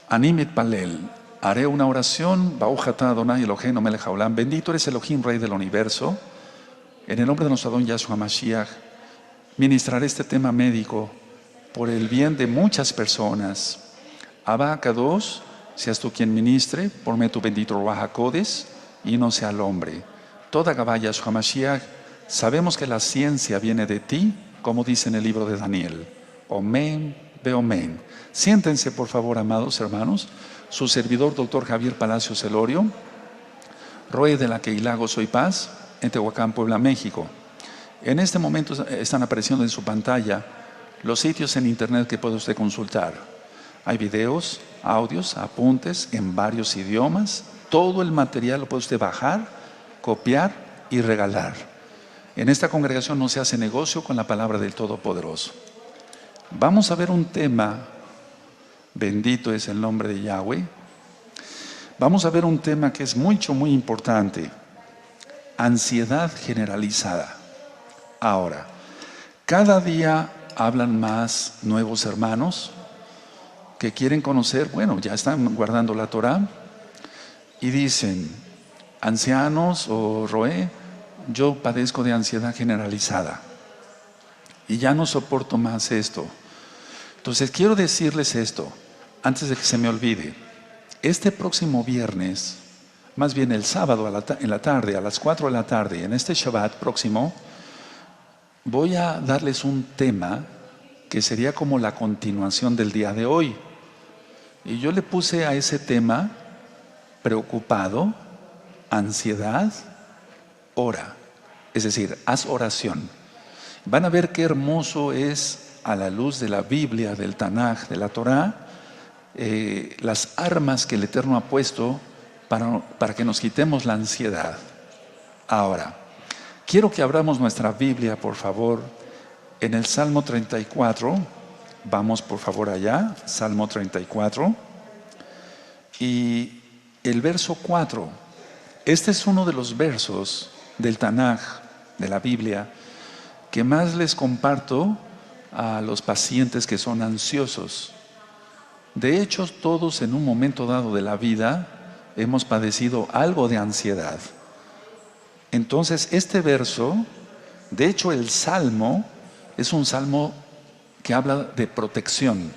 Animit Palel. Haré una oración. Baruch atah Adonai Eloheinu melech haolam. Bendito eres Elohim, Rey del universo. En el nombre de nuestro Adón Yahshua Mashiach, ministraré este tema médico por el bien de muchas personas. Abba Kadosh, seas tú quien ministre, ponme tu bendito Ruach HaKodesh y no sea el hombre. Toda Gabá Yahshua Mashiach, sabemos que la ciencia viene de ti, como dice en el libro de Daniel. Omen, beomen. Siéntense, por favor, amados hermanos. Su servidor, doctor Javier Palacios Elorio, Roe de la Keilah Gozo y Paz, en Tehuacán, Puebla, México. En este momento están apareciendo en su pantalla los sitios en internet que puede usted consultar. Hay videos, audios, apuntes en varios idiomas. Todo el material lo puede usted bajar, copiar y regalar. En esta congregación no se hace negocio con la palabra del Todopoderoso. Vamos a ver un tema, bendito es el nombre de Yahweh. Vamos a ver un tema que es muy importante. Ansiedad generalizada. Ahora, cada día hablan más nuevos hermanos que quieren conocer, bueno, ya están guardando la Torah y dicen, ancianos o Roé, yo padezco de ansiedad generalizada y ya no soporto más esto. Entonces quiero decirles esto, antes de que se me olvide. Este próximo viernes, más bien el sábado en la tarde, a las 4 de la tarde, en este Shabbat próximo, voy a darles un tema que sería como la continuación del día de hoy. Y yo le puse a ese tema, preocupado, ansiedad, ora. Es decir, haz oración. Van a ver qué hermoso es, a la luz de la Biblia, del Tanaj, de la Torah, las armas que el Eterno ha puesto para que nos quitemos la ansiedad. Ahora, quiero que abramos nuestra Biblia, por favor, en el Salmo 34. Vamos, por favor, allá, Salmo 34. Y el verso 4. Este es uno de los versos del Tanaj, de la Biblia, que más les comparto a los pacientes que son ansiosos. De hecho, todos en un momento dado de la vida hemos padecido algo de ansiedad. Entonces, este verso, de hecho el Salmo, es un salmo que habla de protección.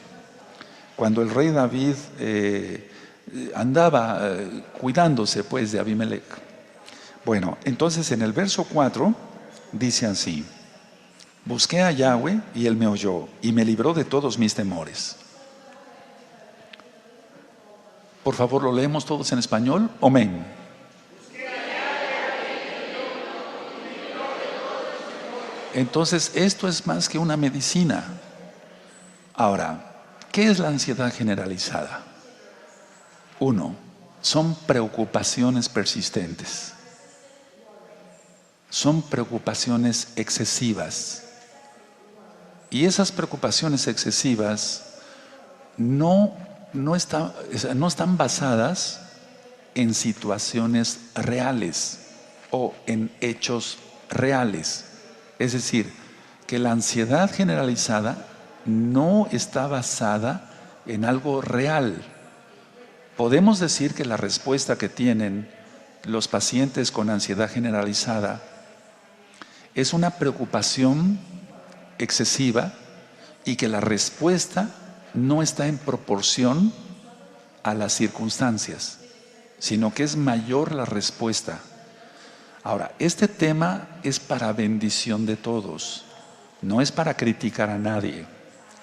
Cuando el rey David andaba cuidándose pues de Abimelech. Bueno, entonces en el verso 4 dice así: busqué a Yahweh y Él me oyó y me libró de todos mis temores. Por favor, lo leemos todos en español. Amén. Entonces, esto es más que una medicina. Ahora, ¿qué es la ansiedad generalizada? 1. Son preocupaciones persistentes. Son preocupaciones excesivas. Y esas preocupaciones excesivas no están basadas en situaciones reales o en hechos reales. Es decir, que la ansiedad generalizada no está basada en algo real. Podemos decir que la respuesta que tienen los pacientes con ansiedad generalizada es una preocupación excesiva y que la respuesta no está en proporción a las circunstancias, sino que es mayor la respuesta. Ahora, este tema es para bendición de todos, no es para criticar a nadie.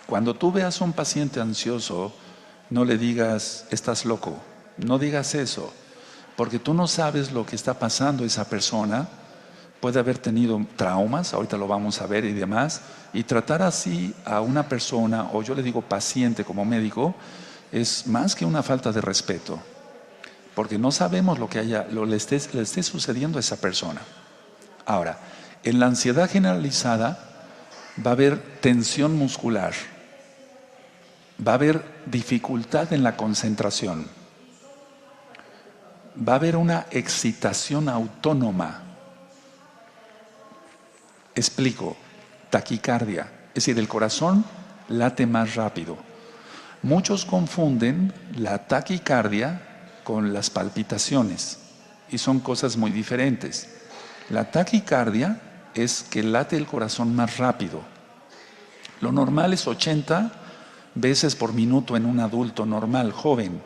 Cuando tú veas a un paciente ansioso, no le digas, estás loco, no digas eso, porque tú no sabes lo que está pasando esa persona. Puede haber tenido traumas, ahorita lo vamos a ver y demás, y tratar así a una persona, o yo le digo paciente como médico, es más que una falta de respeto, porque no sabemos lo que le esté sucediendo a esa persona. Ahora, en la ansiedad generalizada va a haber tensión muscular, va a haber dificultad en la concentración, va a haber una excitación autónoma. Explico, taquicardia, es decir, el corazón late más rápido. Muchos confunden la taquicardia con las palpitaciones y son cosas muy diferentes. La taquicardia es que late el corazón más rápido. Lo normal es 80 veces por minuto en un adulto normal, joven,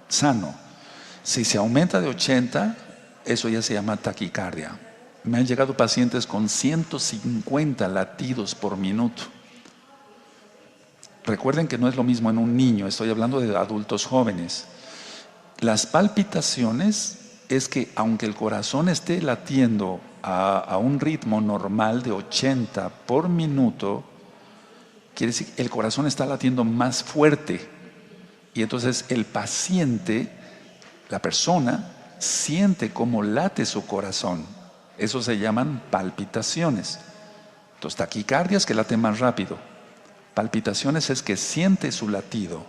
sano. Si se aumenta de 80, eso ya se llama taquicardia. Me han llegado pacientes con 150 latidos por minuto. Recuerden que no es lo mismo en un niño, estoy hablando de adultos jóvenes. Las palpitaciones es que aunque el corazón esté latiendo a un ritmo normal de 80 por minuto, quiere decir que el corazón está latiendo más fuerte. Y entonces el paciente, la persona, siente cómo late su corazón. Eso se llaman palpitaciones. Entonces taquicardias que late más rápido. Palpitaciones es que siente su latido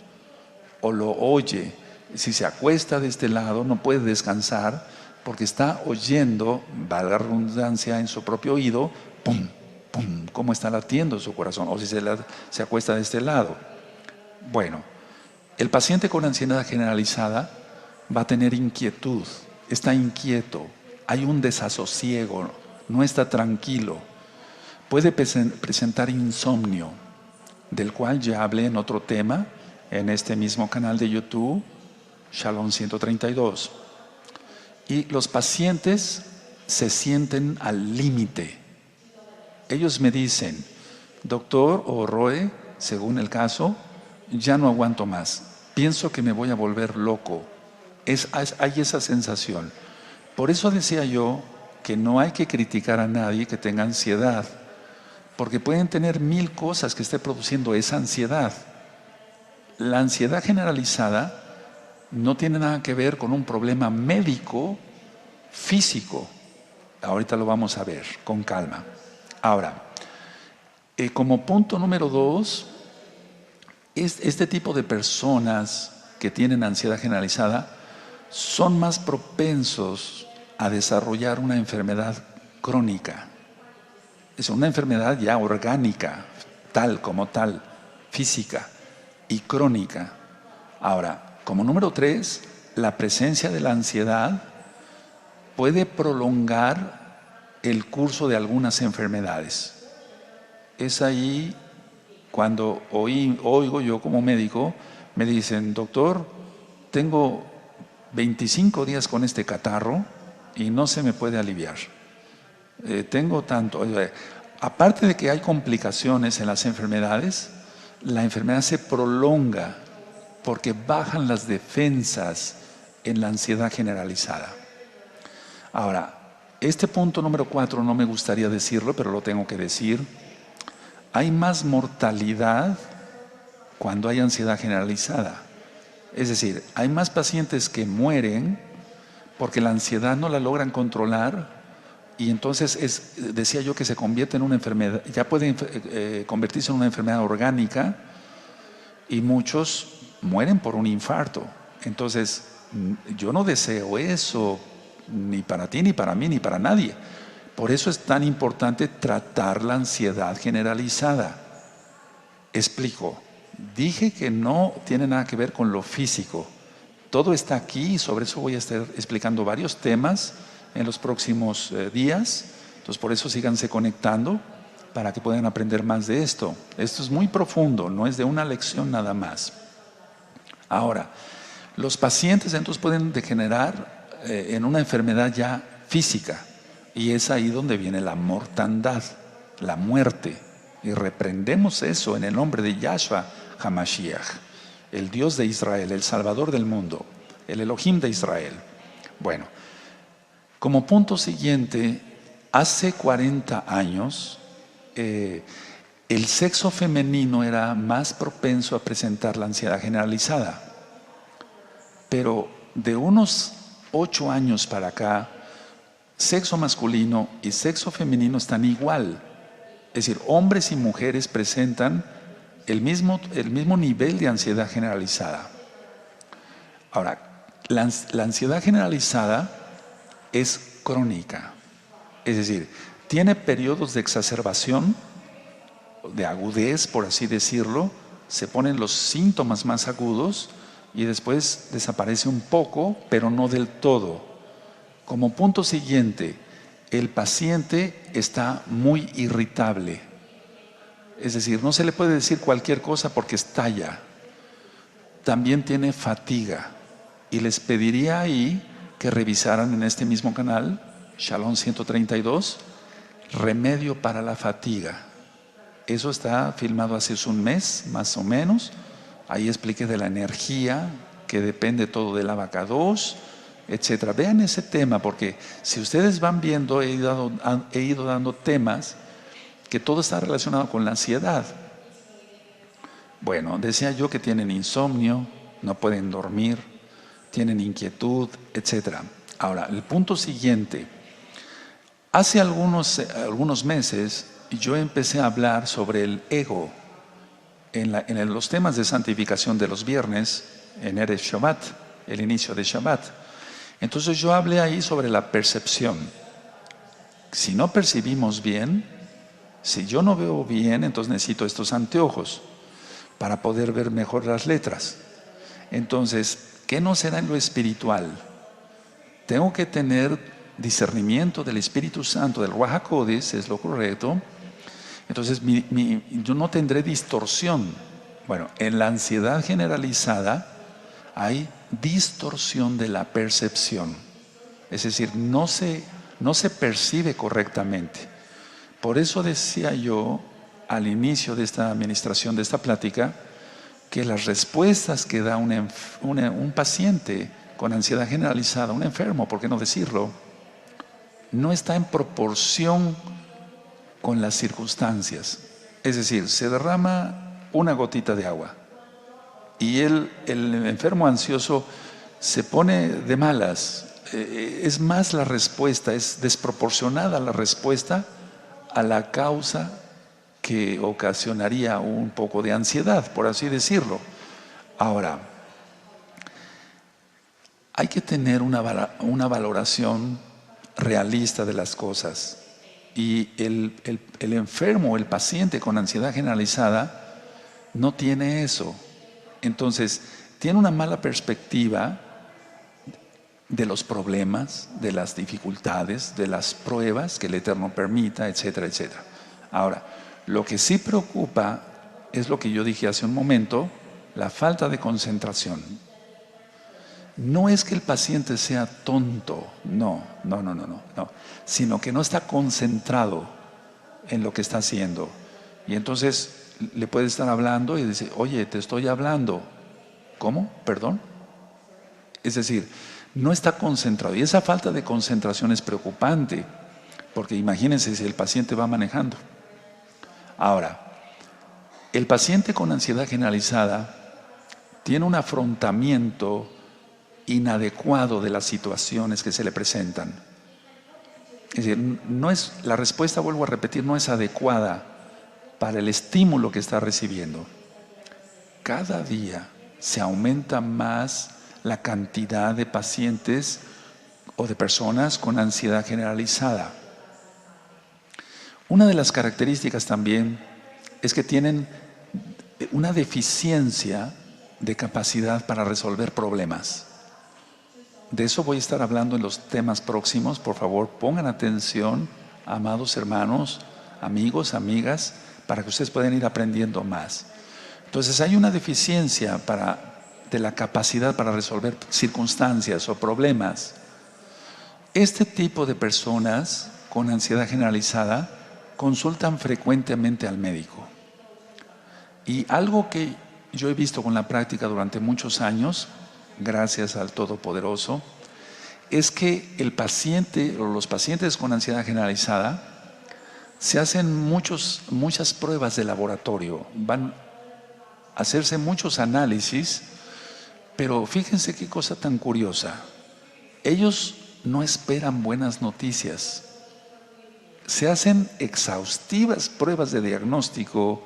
o lo oye. Si se acuesta de este lado no puede descansar porque está oyendo, valga la redundancia, en su propio oído, pum, pum, cómo está latiendo su corazón. O si se acuesta de este lado. Bueno, el paciente con ansiedad generalizada va a tener inquietud, está inquieto, hay un desasosiego, no está tranquilo. Puede presentar insomnio, del cual ya hablé en otro tema, en este mismo canal de YouTube, Shalom 132. Y los pacientes se sienten al límite. Ellos me dicen, doctor o Roe, según el caso, ya no aguanto más, pienso que me voy a volver loco. Hay esa sensación. Por eso decía yo que no hay que criticar a nadie que tenga ansiedad, porque pueden tener 1000 cosas que esté produciendo esa ansiedad. La ansiedad generalizada no tiene nada que ver con un problema médico, físico. Ahorita lo vamos a ver con calma. Ahora, como punto número 2, este tipo de personas que tienen ansiedad generalizada son más propensos a desarrollar una enfermedad crónica. Es una enfermedad ya orgánica, tal como tal, física y crónica. Ahora, como número 3, la presencia de la ansiedad puede prolongar el curso de algunas enfermedades. Es ahí cuando oigo yo como médico, me dicen, doctor, tengo 25 días con este catarro y no se me puede aliviar. Tengo tanto. Aparte de que hay complicaciones en las enfermedades, la enfermedad se prolonga porque bajan las defensas en la ansiedad generalizada. Ahora, este punto número 4 no me gustaría decirlo, pero lo tengo que decir. Hay más mortalidad cuando hay ansiedad generalizada. Es decir, hay más pacientes que mueren porque la ansiedad no la logran controlar y entonces decía yo que se convierte en una enfermedad, ya puede convertirse en una enfermedad orgánica y muchos mueren por un infarto. Entonces, yo no deseo eso, ni para ti, ni para mí, ni para nadie. Por eso es tan importante tratar la ansiedad generalizada. Explico. Dije que no tiene nada que ver con lo físico. Todo está aquí y sobre eso voy a estar explicando varios temas en los próximos días. Entonces, por eso síganse conectando para que puedan aprender más de esto. Esto es muy profundo, no es de una lección nada más. Ahora, los pacientes entonces pueden degenerar en una enfermedad ya física y es ahí donde viene la mortandad, la muerte. Y reprendemos eso en el nombre de Yahshua HaMashiach, el Dios de Israel, el Salvador del mundo, el Elohim de Israel. Bueno, como punto siguiente, hace 40 años el sexo femenino era más propenso a presentar la ansiedad generalizada. Pero de unos 8 años para acá, sexo masculino y sexo femenino están igual. Es decir, hombres y mujeres presentan el mismo nivel de ansiedad generalizada. Ahora, la ansiedad generalizada es crónica. Es decir, tiene periodos de exacerbación, de agudez, por así decirlo, se ponen los síntomas más agudos y después desaparece un poco, pero no del todo. Como punto siguiente, el paciente está muy irritable. Es decir, no se le puede decir cualquier cosa porque estalla. También tiene fatiga. Y les pediría ahí que revisaran en este mismo canal, Shalom 132, remedio para la fatiga. Eso está filmado hace un mes, más o menos. Ahí expliqué de la energía, que depende todo del abacados, etcétera. Vean ese tema, porque si ustedes van viendo, he ido dando temas que todo está relacionado con la ansiedad. Bueno, decía yo que tienen insomnio, no pueden dormir, tienen inquietud, etcétera. Ahora, el punto siguiente. Hace algunos meses yo empecé a hablar sobre el ego en los temas de santificación de los viernes, en Erev Shabbat, el inicio de Shabbat. Entonces yo hablé ahí sobre la percepción. Si no percibimos bien, si yo no veo bien, entonces necesito estos anteojos para poder ver mejor las letras. Entonces, ¿qué no será en lo espiritual? Tengo que tener discernimiento del Espíritu Santo, del Ruach HaKodesh, es lo correcto. Entonces yo no tendré distorsión. Bueno, en la ansiedad generalizada hay distorsión de la percepción. Es decir, no se percibe correctamente. Por eso decía yo al inicio de esta administración, de esta plática, que las respuestas que da un paciente con ansiedad generalizada, un enfermo, ¿por qué no decirlo?, no está en proporción con las circunstancias. Es decir, se derrama una gotita de agua y el enfermo ansioso se pone de malas. Es más la respuesta, es desproporcionada la respuesta a la causa que ocasionaría un poco de ansiedad, por así decirlo. Ahora, hay que tener una valoración realista de las cosas. Y el enfermo, el paciente con ansiedad generalizada, no tiene eso. Entonces, tiene una mala perspectiva de los problemas, de las dificultades, de las pruebas que el Eterno permita, etcétera, etcétera. Ahora, lo que sí preocupa es lo que yo dije hace un momento, la falta de concentración. No es que el paciente sea tonto, no, sino que no está concentrado en lo que está haciendo. Y entonces le puede estar hablando y dice, oye, te estoy hablando. ¿Cómo? ¿Perdón? Es decir, no está concentrado. Y esa falta de concentración es preocupante, porque imagínense si el paciente va manejando. Ahora, el paciente con ansiedad generalizada tiene un afrontamiento inadecuado de las situaciones que se le presentan. Es decir, la respuesta, vuelvo a repetir, no es adecuada para el estímulo que está recibiendo. Cada día se aumenta más la cantidad de pacientes o de personas con ansiedad generalizada. Una de las características también es que tienen una deficiencia de capacidad para resolver problemas. De eso voy a estar hablando en los temas próximos. Por favor, pongan atención, amados hermanos, amigos, amigas, para que ustedes puedan ir aprendiendo más. Entonces, hay una deficiencia de la capacidad para resolver circunstancias o problemas. Este tipo de personas con ansiedad generalizada consultan frecuentemente al médico. Y algo que yo he visto con la práctica durante muchos años, gracias al Todopoderoso, es que el paciente o los pacientes con ansiedad generalizada se hacen muchas pruebas de laboratorio, van a hacerse muchos análisis, pero fíjense qué cosa tan curiosa. Ellos no esperan buenas noticias. Se hacen exhaustivas pruebas de diagnóstico,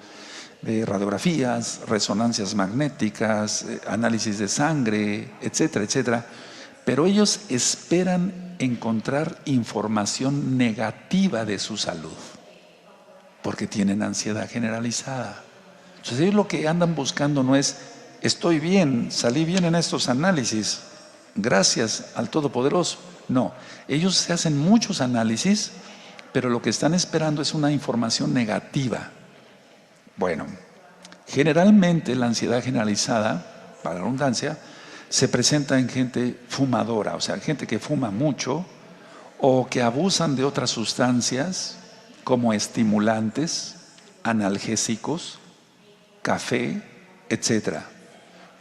de radiografías, resonancias magnéticas, análisis de sangre, etcétera, etcétera. Pero ellos esperan encontrar información negativa de su salud, porque tienen ansiedad generalizada. Entonces ellos lo que andan buscando no es, estoy bien, salí bien en estos análisis, gracias al Todopoderoso. No, ellos se hacen muchos análisis, pero lo que están esperando es una información negativa. Bueno, generalmente la ansiedad generalizada, para la redundancia, se presenta en gente fumadora, o sea, gente que fuma mucho o que abusan de otras sustancias como estimulantes, analgésicos, café, etcétera.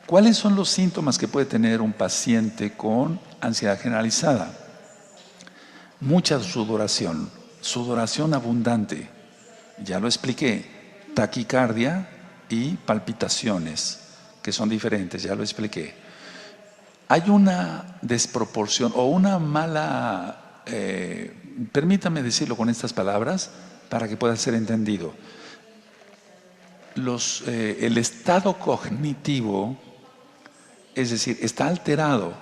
¿Cuáles son los síntomas que puede tener un paciente con ansiedad generalizada? Mucha sudoración, sudoración abundante, ya lo expliqué, taquicardia y palpitaciones, que son diferentes, ya lo expliqué. Hay una desproporción o una mala, permítame decirlo con estas palabras para que pueda ser entendido. El estado cognitivo, es decir, está alterado.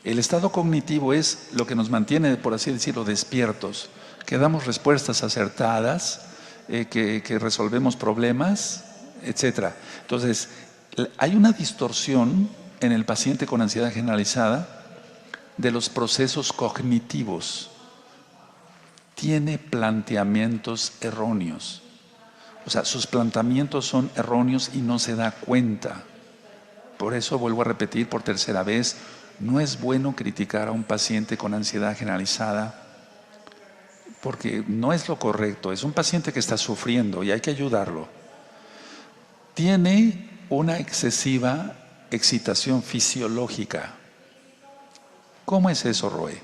El estado cognitivo es lo que nos mantiene, por así decirlo, despiertos, que damos respuestas acertadas, que resolvemos problemas, etc. Entonces, hay una distorsión en el paciente con ansiedad generalizada de los procesos cognitivos. Tiene planteamientos erróneos. O sea, sus planteamientos son erróneos y no se da cuenta. Por eso vuelvo a repetir por tercera vez, no es bueno criticar a un paciente con ansiedad generalizada porque no es lo correcto. Es un paciente que está sufriendo y hay que ayudarlo. Tiene una excesiva excitación fisiológica. ¿Cómo es eso, Roe?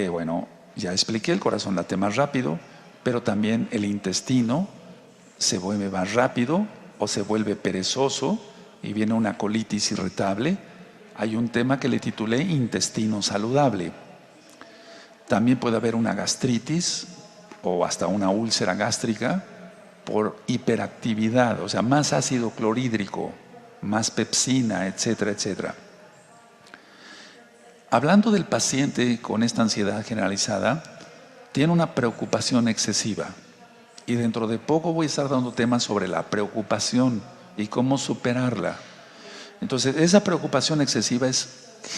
Bueno, ya expliqué, el corazón late más rápido, pero también el intestino se vuelve más rápido o se vuelve perezoso y viene una colitis irritable. Hay un tema que le titulé intestino saludable. También puede haber una gastritis o hasta una úlcera gástrica por hiperactividad, o sea, más ácido clorhídrico, más pepsina, etcétera, etcétera. Hablando del paciente con esta ansiedad generalizada, tiene una preocupación excesiva. Y dentro de poco voy a estar dando temas sobre la preocupación y cómo superarla. Entonces, esa preocupación excesiva es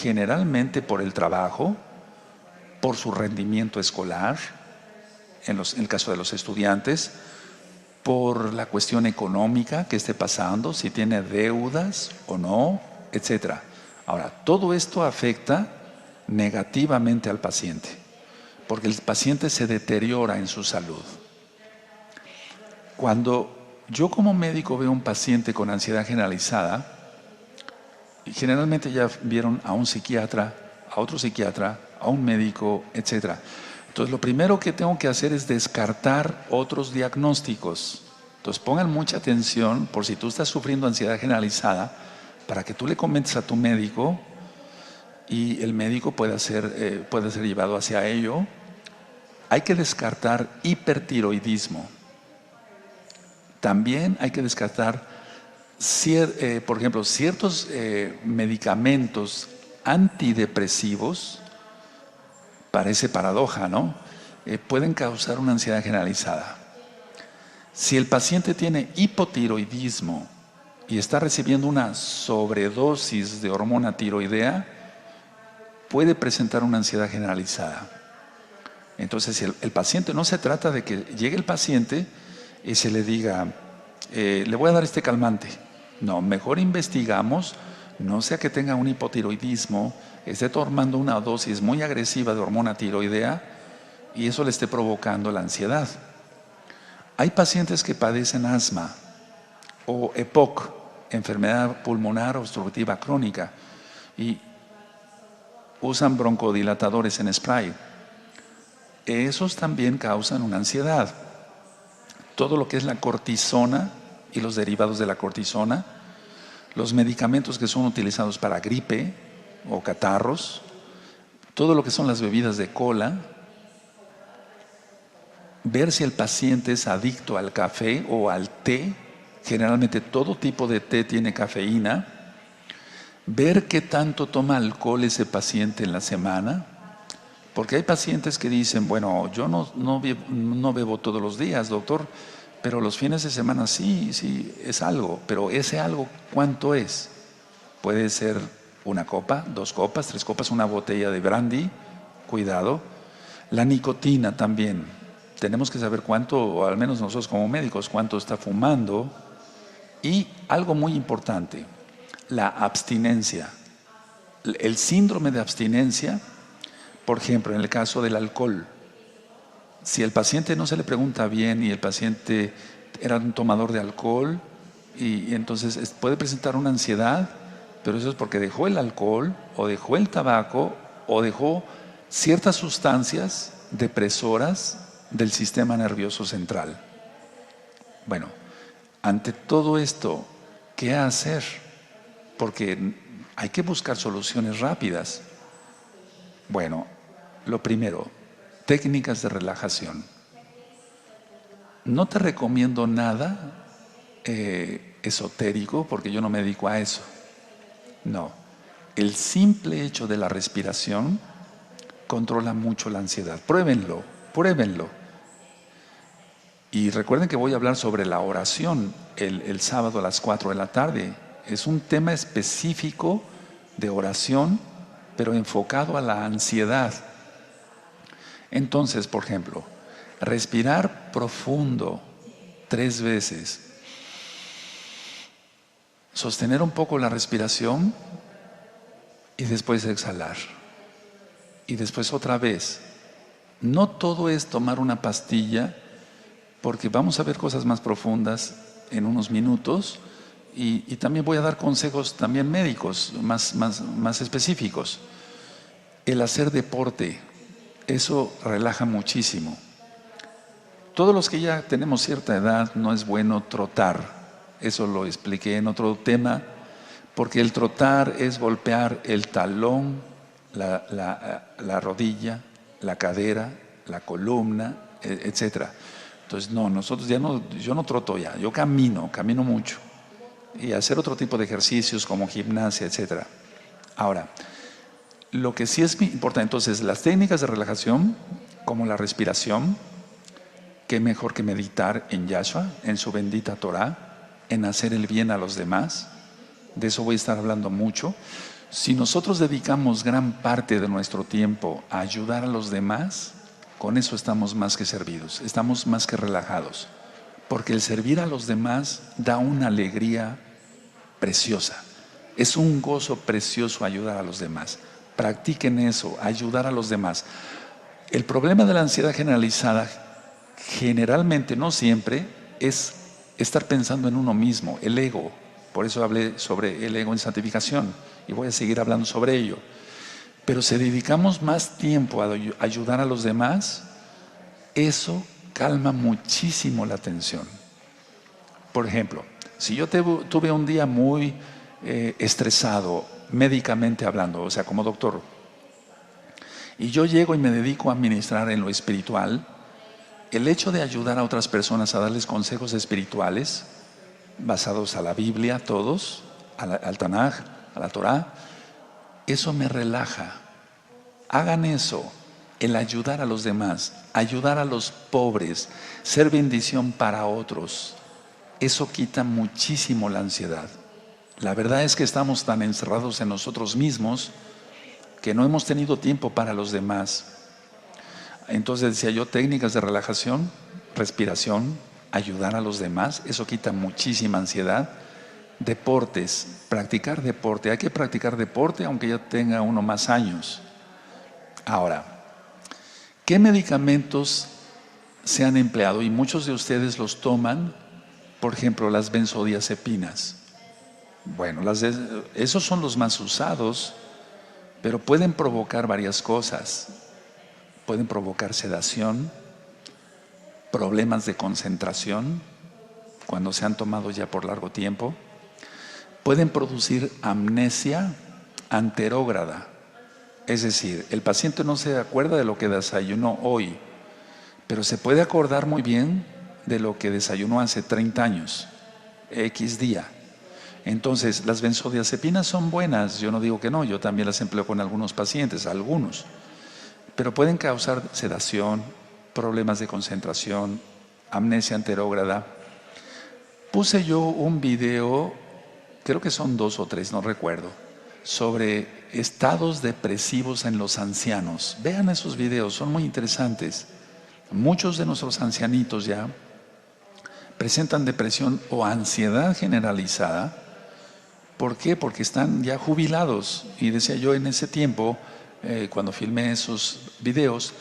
generalmente por el trabajo, por su rendimiento escolar, en el caso de los estudiantes, por la cuestión económica que esté pasando, si tiene deudas o no, etc. Ahora, todo esto afecta negativamente al paciente, porque el paciente se deteriora en su salud. Cuando yo como médico veo un paciente con ansiedad generalizada, generalmente ya vieron a un psiquiatra, a otro psiquiatra, a un médico, etc. Entonces lo primero que tengo que hacer es descartar otros diagnósticos. Entonces pongan mucha atención por si tú estás sufriendo ansiedad generalizada, para que tú le comentes a tu médico y el médico pueda ser llevado hacia ello. Hay que descartar hipertiroidismo. También hay que descartar, por ejemplo, ciertos medicamentos antidepresivos. Parece paradoja, ¿no? Pueden causar una ansiedad generalizada. Si el paciente tiene hipotiroidismo y está recibiendo una sobredosis de hormona tiroidea, puede presentar una ansiedad generalizada. Entonces, si el paciente, no se trata de que llegue el paciente y se le diga, le voy a dar este calmante. No, mejor investigamos, no sea que tenga un hipotiroidismo, esté tomando una dosis muy agresiva de hormona tiroidea y eso le esté provocando la ansiedad. Hay pacientes que padecen asma o EPOC, enfermedad pulmonar obstructiva crónica, y usan broncodilatadores en spray. Esos también causan una ansiedad. Todo lo que es la cortisona y los derivados de la cortisona, los medicamentos que son utilizados para gripe o catarros, todo lo que son las bebidas de cola, ver si el paciente es adicto al café o al té, generalmente todo tipo de té tiene cafeína, ver qué tanto toma alcohol ese paciente en la semana, porque hay pacientes que dicen, bueno, yo no bebo todos los días, doctor, pero los fines de semana sí, sí, es algo. Pero ese algo, ¿cuánto es? Puede ser una copa, 2 copas, 3 copas, una botella de brandy, cuidado. La nicotina también. Tenemos que saber cuánto, o al menos nosotros como médicos, cuánto está fumando. Y algo muy importante, la abstinencia. El síndrome de abstinencia, por ejemplo, en el caso del alcohol, si el paciente no se le pregunta bien y el paciente era un tomador de alcohol, y entonces puede presentar una ansiedad, pero eso es porque dejó el alcohol, o dejó el tabaco, o dejó ciertas sustancias depresoras del sistema nervioso central. Bueno, ante todo esto, ¿qué hacer? Porque hay que buscar soluciones rápidas. Bueno, lo primero, técnicas de relajación. No te recomiendo nada esotérico, porque yo no me dedico a eso. No, el simple hecho de la respiración controla mucho la ansiedad. Pruébenlo, pruébenlo. Y recuerden que voy a hablar sobre la oración el sábado a las 4 de la tarde. Es un tema específico de oración, pero enfocado a la ansiedad. Entonces, por ejemplo, respirar profundo 3 veces. Sostener un poco la respiración y después exhalar. Y después otra vez. No todo es tomar una pastilla, porque vamos a ver cosas más profundas en unos minutos, y también voy a dar consejos también médicos más específicos. El hacer deporte, eso relaja muchísimo. Todos los que ya tenemos cierta edad, no es bueno trotar. Eso lo expliqué en otro tema, porque el trotar es golpear el talón, la rodilla, la cadera, la columna, etcétera. Entonces, no, nosotros yo no troto ya, yo camino mucho. Y hacer otro tipo de ejercicios como gimnasia, etcétera. Ahora, lo que sí es importante, entonces, las técnicas de relajación, como la respiración, qué mejor que meditar en Yahshua, en su bendita Torah, en hacer el bien a los demás. De eso voy a estar hablando mucho. Si nosotros dedicamos gran parte de nuestro tiempo a ayudar a los demás, con eso estamos más que servidos, estamos más que relajados. Porque el servir a los demás da una alegría preciosa. Es un gozo precioso ayudar a los demás. Practiquen eso, ayudar a los demás. El problema de la ansiedad generalizada, generalmente, no siempre, es estar pensando en uno mismo, el ego. Por eso hablé sobre el ego en santificación y voy a seguir hablando sobre ello. Pero si dedicamos más tiempo a ayudar a los demás, eso calma muchísimo la tensión. Por ejemplo, si yo tuve un día muy estresado, médicamente hablando, o sea, como doctor, y yo llego y me dedico a ministrar en lo espiritual, el hecho de ayudar a otras personas a darles consejos espirituales, basados a la Biblia, todos, al Tanaj, a la Torah, eso me relaja. Hagan eso, el ayudar a los demás, ayudar a los pobres, ser bendición para otros. Eso quita muchísimo la ansiedad. La verdad es que estamos tan encerrados en nosotros mismos que no hemos tenido tiempo para los demás. Entonces decía yo, técnicas de relajación, respiración, ayudar a los demás, eso quita muchísima ansiedad. Deportes, practicar deporte, hay que practicar deporte aunque ya tenga uno más años. Ahora, ¿qué medicamentos se han empleado? Y muchos de ustedes los toman, por ejemplo, las benzodiazepinas. Bueno, esos son los más usados, pero pueden provocar varias cosas. Pueden provocar sedación, problemas de concentración, cuando se han tomado ya por largo tiempo. Pueden producir amnesia anterógrada. Es decir, el paciente no se acuerda de lo que desayunó hoy, pero se puede acordar muy bien de lo que desayunó hace 30 años, X día. Entonces, las benzodiazepinas son buenas, yo no digo que no, yo también las empleo con algunos pacientes, algunos. Pero pueden causar sedación, problemas de concentración, amnesia anterógrada. Puse yo un video, creo que son 2 o 3, no recuerdo, sobre estados depresivos en los ancianos. Vean esos videos, son muy interesantes. Muchos de nuestros ancianitos ya presentan depresión o ansiedad generalizada. ¿Por qué? Porque están ya jubilados. Y decía yo en ese tiempo, cuando filmé esos videos,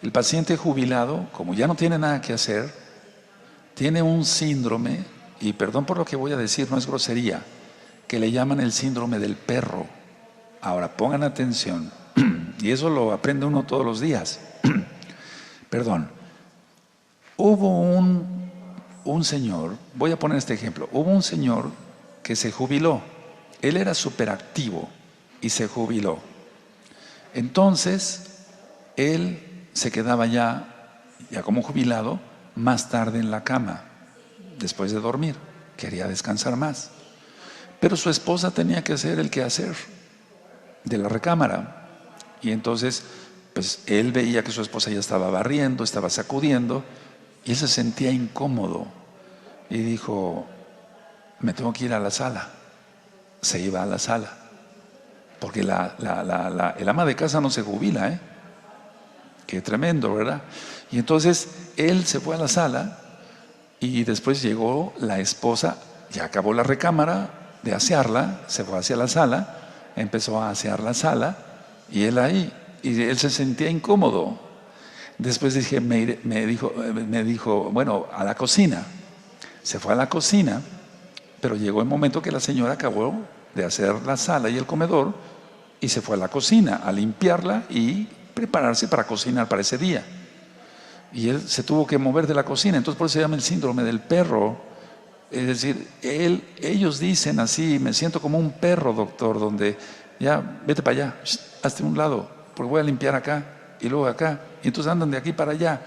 el paciente jubilado, como ya no tiene nada que hacer, tiene un síndrome, y perdón por lo que voy a decir, no es grosería, que le llaman el síndrome del perro. Ahora pongan atención, y eso lo aprende uno todos los días. Perdón, hubo un señor, voy a poner este ejemplo, hubo un señor que se jubiló, él era superactivo y se jubiló. Entonces, él se quedaba ya como jubilado, más tarde en la cama, después de dormir, quería descansar más. Pero su esposa tenía que hacer el quehacer de la recámara. Y entonces, pues él veía que su esposa ya estaba barriendo, estaba sacudiendo, y él se sentía incómodo. Y dijo, me tengo que ir a la sala. Se iba a la sala. Porque el ama de casa no se jubila, ¿eh? Qué tremendo, ¿verdad? Y entonces él se fue a la sala y después llegó la esposa, ya acabó la recámara de asearla, se fue hacia la sala, empezó a asear la sala y él ahí, y él se sentía incómodo. Después dije, me dijo, bueno, a la cocina. Se fue a la cocina, pero llegó el momento que la señora acabó de hacer la sala y el comedor y se fue a la cocina a limpiarla y prepararse para cocinar para ese día. Y él se tuvo que mover de la cocina, entonces por eso se llama el síndrome del perro. Es decir, ellos dicen así, me siento como un perro, doctor, donde ya, vete para allá, hazte un lado, porque voy a limpiar acá y luego acá, y entonces andan de aquí para allá.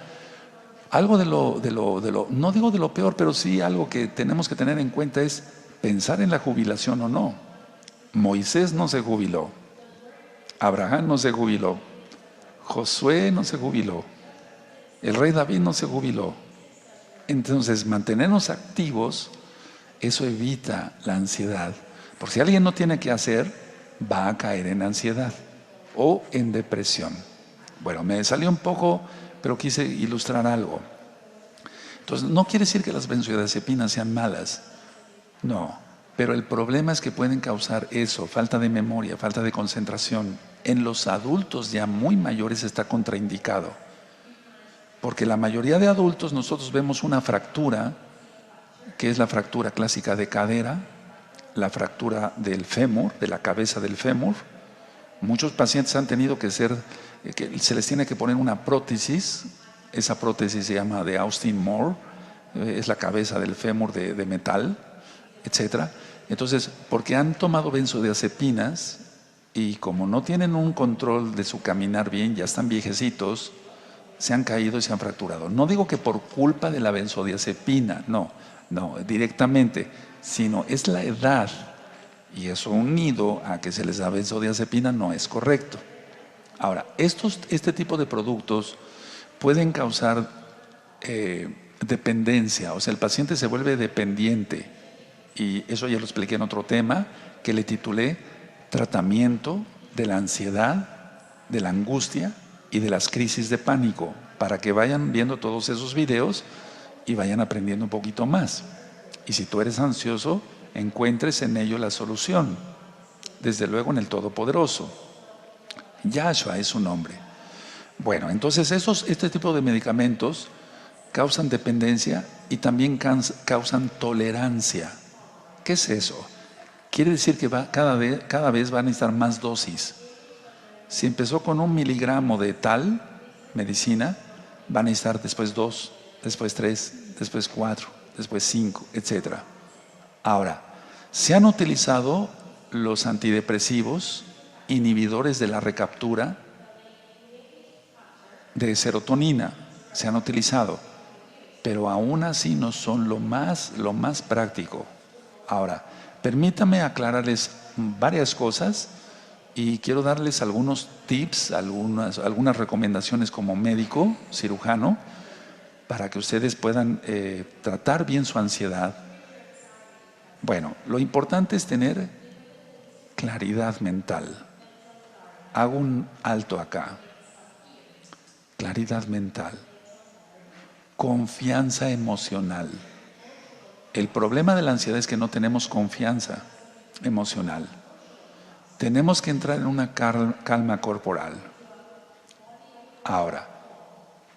Algo no digo de lo peor, pero sí algo que tenemos que tener en cuenta es pensar en la jubilación o no. Moisés no se jubiló, Abraham no se jubiló, Josué no se jubiló, el rey David no se jubiló. Entonces, mantenernos activos, eso evita la ansiedad. Porque si alguien no tiene que hacer, va a caer en ansiedad o en depresión. Bueno, me salió un poco, pero quise ilustrar algo. Entonces, no quiere decir que las benzodiazepinas sean malas. No, pero el problema es que pueden causar eso, falta de memoria, falta de concentración. En los adultos ya muy mayores está contraindicado. Porque la mayoría de adultos nosotros vemos una fractura, que es la fractura clásica de cadera, la fractura del fémur, de la cabeza del fémur. Muchos pacientes han tenido que se les tiene que poner una prótesis. Esa prótesis se llama de Austin Moore, es la cabeza del fémur de metal, etcétera. Entonces, porque han tomado benzodiazepinas y como no tienen un control de su caminar bien, ya están viejecitos, se han caído y se han fracturado. No digo que por culpa de la benzodiazepina, no, directamente, sino es la edad, y eso unido a que se les da benzodiazepina no es correcto. Ahora, este tipo de productos pueden causar dependencia, o sea, el paciente se vuelve dependiente, y eso ya lo expliqué en otro tema que le titulé Tratamiento de la ansiedad, de la angustia y de las crisis de pánico, para que vayan viendo todos esos videos y vayan aprendiendo un poquito más. Y si tú eres ansioso, encuentres en ello la solución, desde luego en el Todopoderoso. Yahshua es su nombre. Bueno, entonces este tipo de medicamentos causan dependencia y también causan tolerancia. ¿Qué es eso? Quiere decir que cada vez van a necesitar más dosis. Si empezó con 1 miligramo de tal medicina, van a necesitar después 2, después 3, después 4, después 5, etc. Ahora, se han utilizado los antidepresivos, inhibidores de la recaptura de serotonina, se han utilizado, pero aún así no son lo más práctico. Ahora, permítame aclararles varias cosas y quiero darles algunos tips, algunas recomendaciones como médico, cirujano, para que ustedes puedan tratar bien su ansiedad Bueno, lo importante es tener claridad mental. Hago un alto acá. Claridad mental. Confianza emocional. El problema de la ansiedad es que no tenemos confianza emocional. Tenemos que entrar en una calma corporal. Ahora,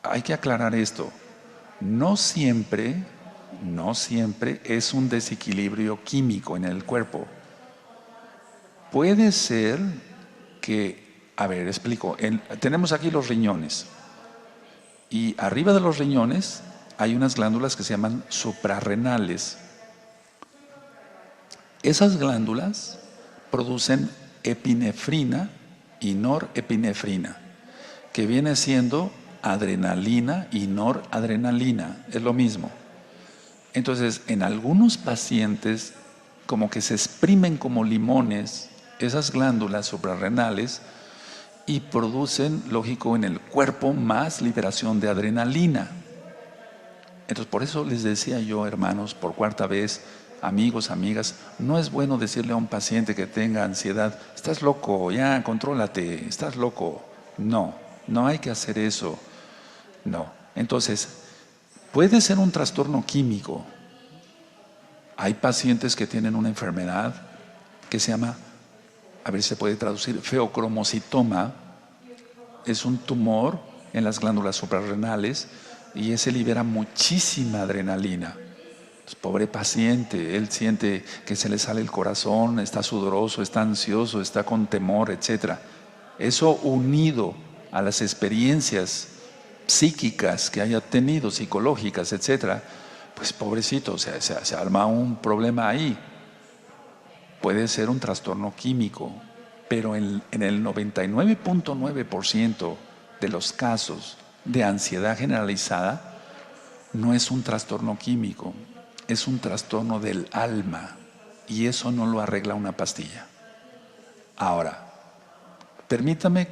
hay que aclarar esto. No siempre es un desequilibrio químico en el cuerpo. Puede ser que, a ver, explico. Tenemos aquí los riñones. Y arriba de los riñones hay unas glándulas que se llaman suprarrenales. Esas glándulas producen epinefrina y norepinefrina, que viene siendo adrenalina y noradrenalina, es lo mismo. Entonces, en algunos pacientes, como que se exprimen como limones esas glándulas suprarrenales y producen, lógico, en el cuerpo más liberación de adrenalina. Entonces, por eso les decía yo, hermanos, por cuarta vez, amigos, amigas, no es bueno decirle a un paciente que tenga ansiedad, estás loco, ya, contrólate, estás loco. No, no hay que hacer eso. No. Entonces, puede ser un trastorno químico. Hay pacientes que tienen una enfermedad que se llama, a ver si se puede traducir, feocromocitoma. Es un tumor en las glándulas suprarrenales y ese libera muchísima adrenalina. Pues, pobre paciente, él siente que se le sale el corazón, está sudoroso, está ansioso, está con temor, etc. Eso unido a las experiencias psíquicas que haya tenido, psicológicas, etc., pues pobrecito, se arma un problema ahí. Puede ser un trastorno químico, pero en el 99.9% de los casos de ansiedad generalizada no es un trastorno químico, es un trastorno del alma y eso no lo arregla una pastilla. Ahora, permítame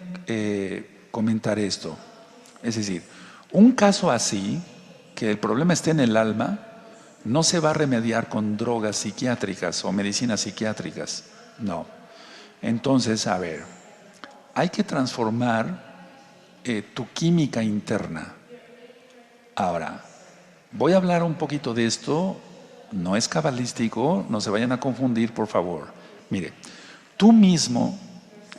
comentar esto. Es decir, un caso así, que el problema esté en el alma, no se va a remediar con drogas psiquiátricas o medicinas psiquiátricas, no. Entonces, a ver, hay que transformar tu química interna. Ahora, voy a hablar un poquito de esto, no es cabalístico, no se vayan a confundir, por favor. Mire, tú mismo,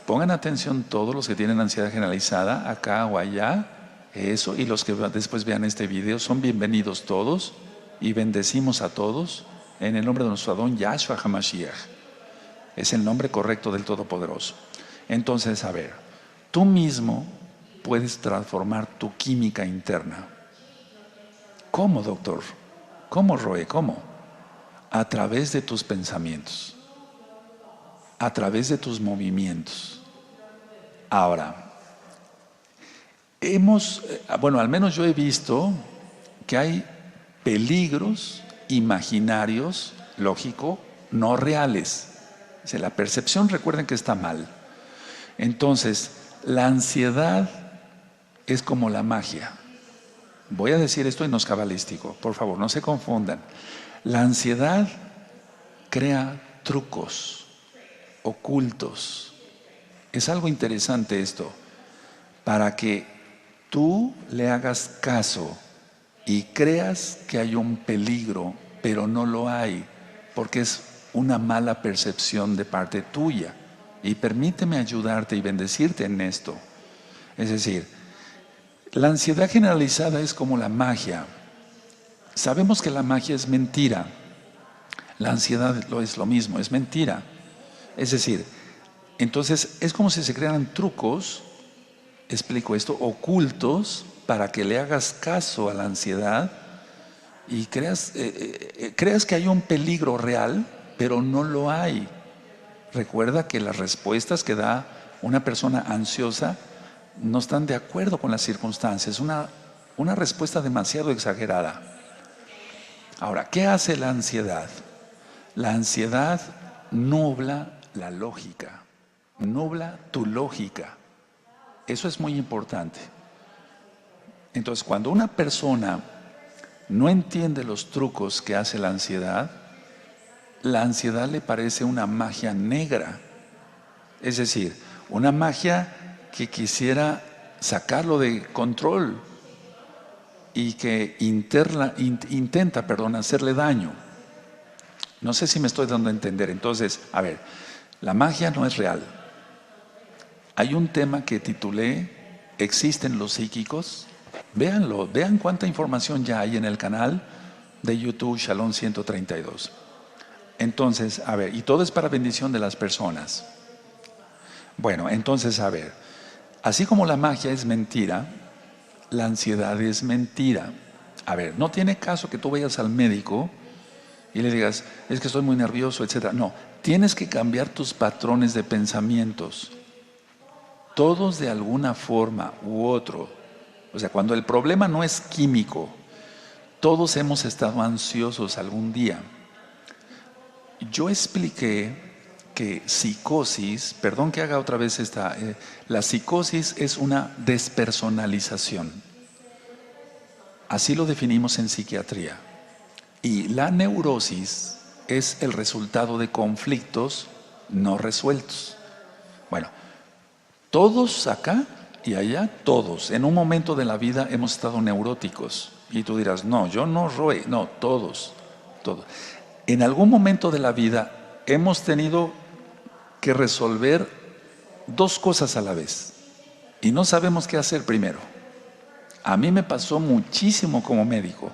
pongan atención todos los que tienen ansiedad generalizada, acá o allá, eso, y los que después vean este video, son bienvenidos todos y bendecimos a todos en el nombre de nuestro Adón Yahshua HaMashiach. Es el nombre correcto del Todopoderoso. Entonces, a ver, tú mismo puedes transformar tu química interna. ¿Cómo, doctor? ¿Cómo, Roe? ¿Cómo? A través de tus pensamientos, a través de tus movimientos. Ahora, bueno, al menos yo he visto que hay peligros imaginarios, lógico, no reales. O sea, la percepción, recuerden que está mal. Entonces, la ansiedad es como la magia. Voy a decir esto y no es cabalístico, por favor, no se confundan. La ansiedad crea trucos ocultos. Es algo interesante esto, para que tú le hagas caso y creas que hay un peligro, pero no lo hay, porque es una mala percepción de parte tuya. Y permíteme ayudarte y bendecirte en esto. Es decir, la ansiedad generalizada es como la magia. Sabemos que la magia es mentira. La ansiedad es lo mismo, es mentira. Es decir, entonces es como si se crearan trucos, explico esto, ocultos, para que le hagas caso a la ansiedad y creas que hay un peligro real, pero no lo hay. Recuerda que las respuestas que da una persona ansiosa no están de acuerdo con las circunstancias, una respuesta demasiado exagerada. Ahora, ¿qué hace la ansiedad? La ansiedad nubla la lógica, nubla tu lógica. Eso es muy importante. Entonces, cuando una persona no entiende los trucos que hace la ansiedad, la ansiedad le parece una magia negra. Es decir, una magia que quisiera sacarlo de control y que intenta, hacerle daño. No sé si me estoy dando a entender. Entonces, a ver, la magia no es real. Hay un tema que titulé ¿Existen los psíquicos? Véanlo, vean cuánta información ya hay en el canal de YouTube Shalom 132. Entonces, a ver, y todo es para bendición de las personas. Bueno, entonces, a ver, así como la magia es mentira, la ansiedad es mentira. A ver, no tiene caso que tú vayas al médico y le digas, es que estoy muy nervioso, etc. No, tienes que cambiar tus patrones de pensamientos. Todos de alguna forma u otro. O sea, cuando el problema no es químico, todos hemos estado ansiosos algún día. Yo expliqué que psicosis, perdón que haga otra vez la psicosis es una despersonalización. Así lo definimos en psiquiatría. Y la neurosis es el resultado de conflictos no resueltos. Bueno, todos acá y allá, todos, en un momento de la vida hemos estado neuróticos. Y tú dirás, no, yo no, Roe, no, todos. En algún momento de la vida hemos tenido que resolver dos cosas a la vez y no sabemos qué hacer primero. A mí me pasó muchísimo como médico.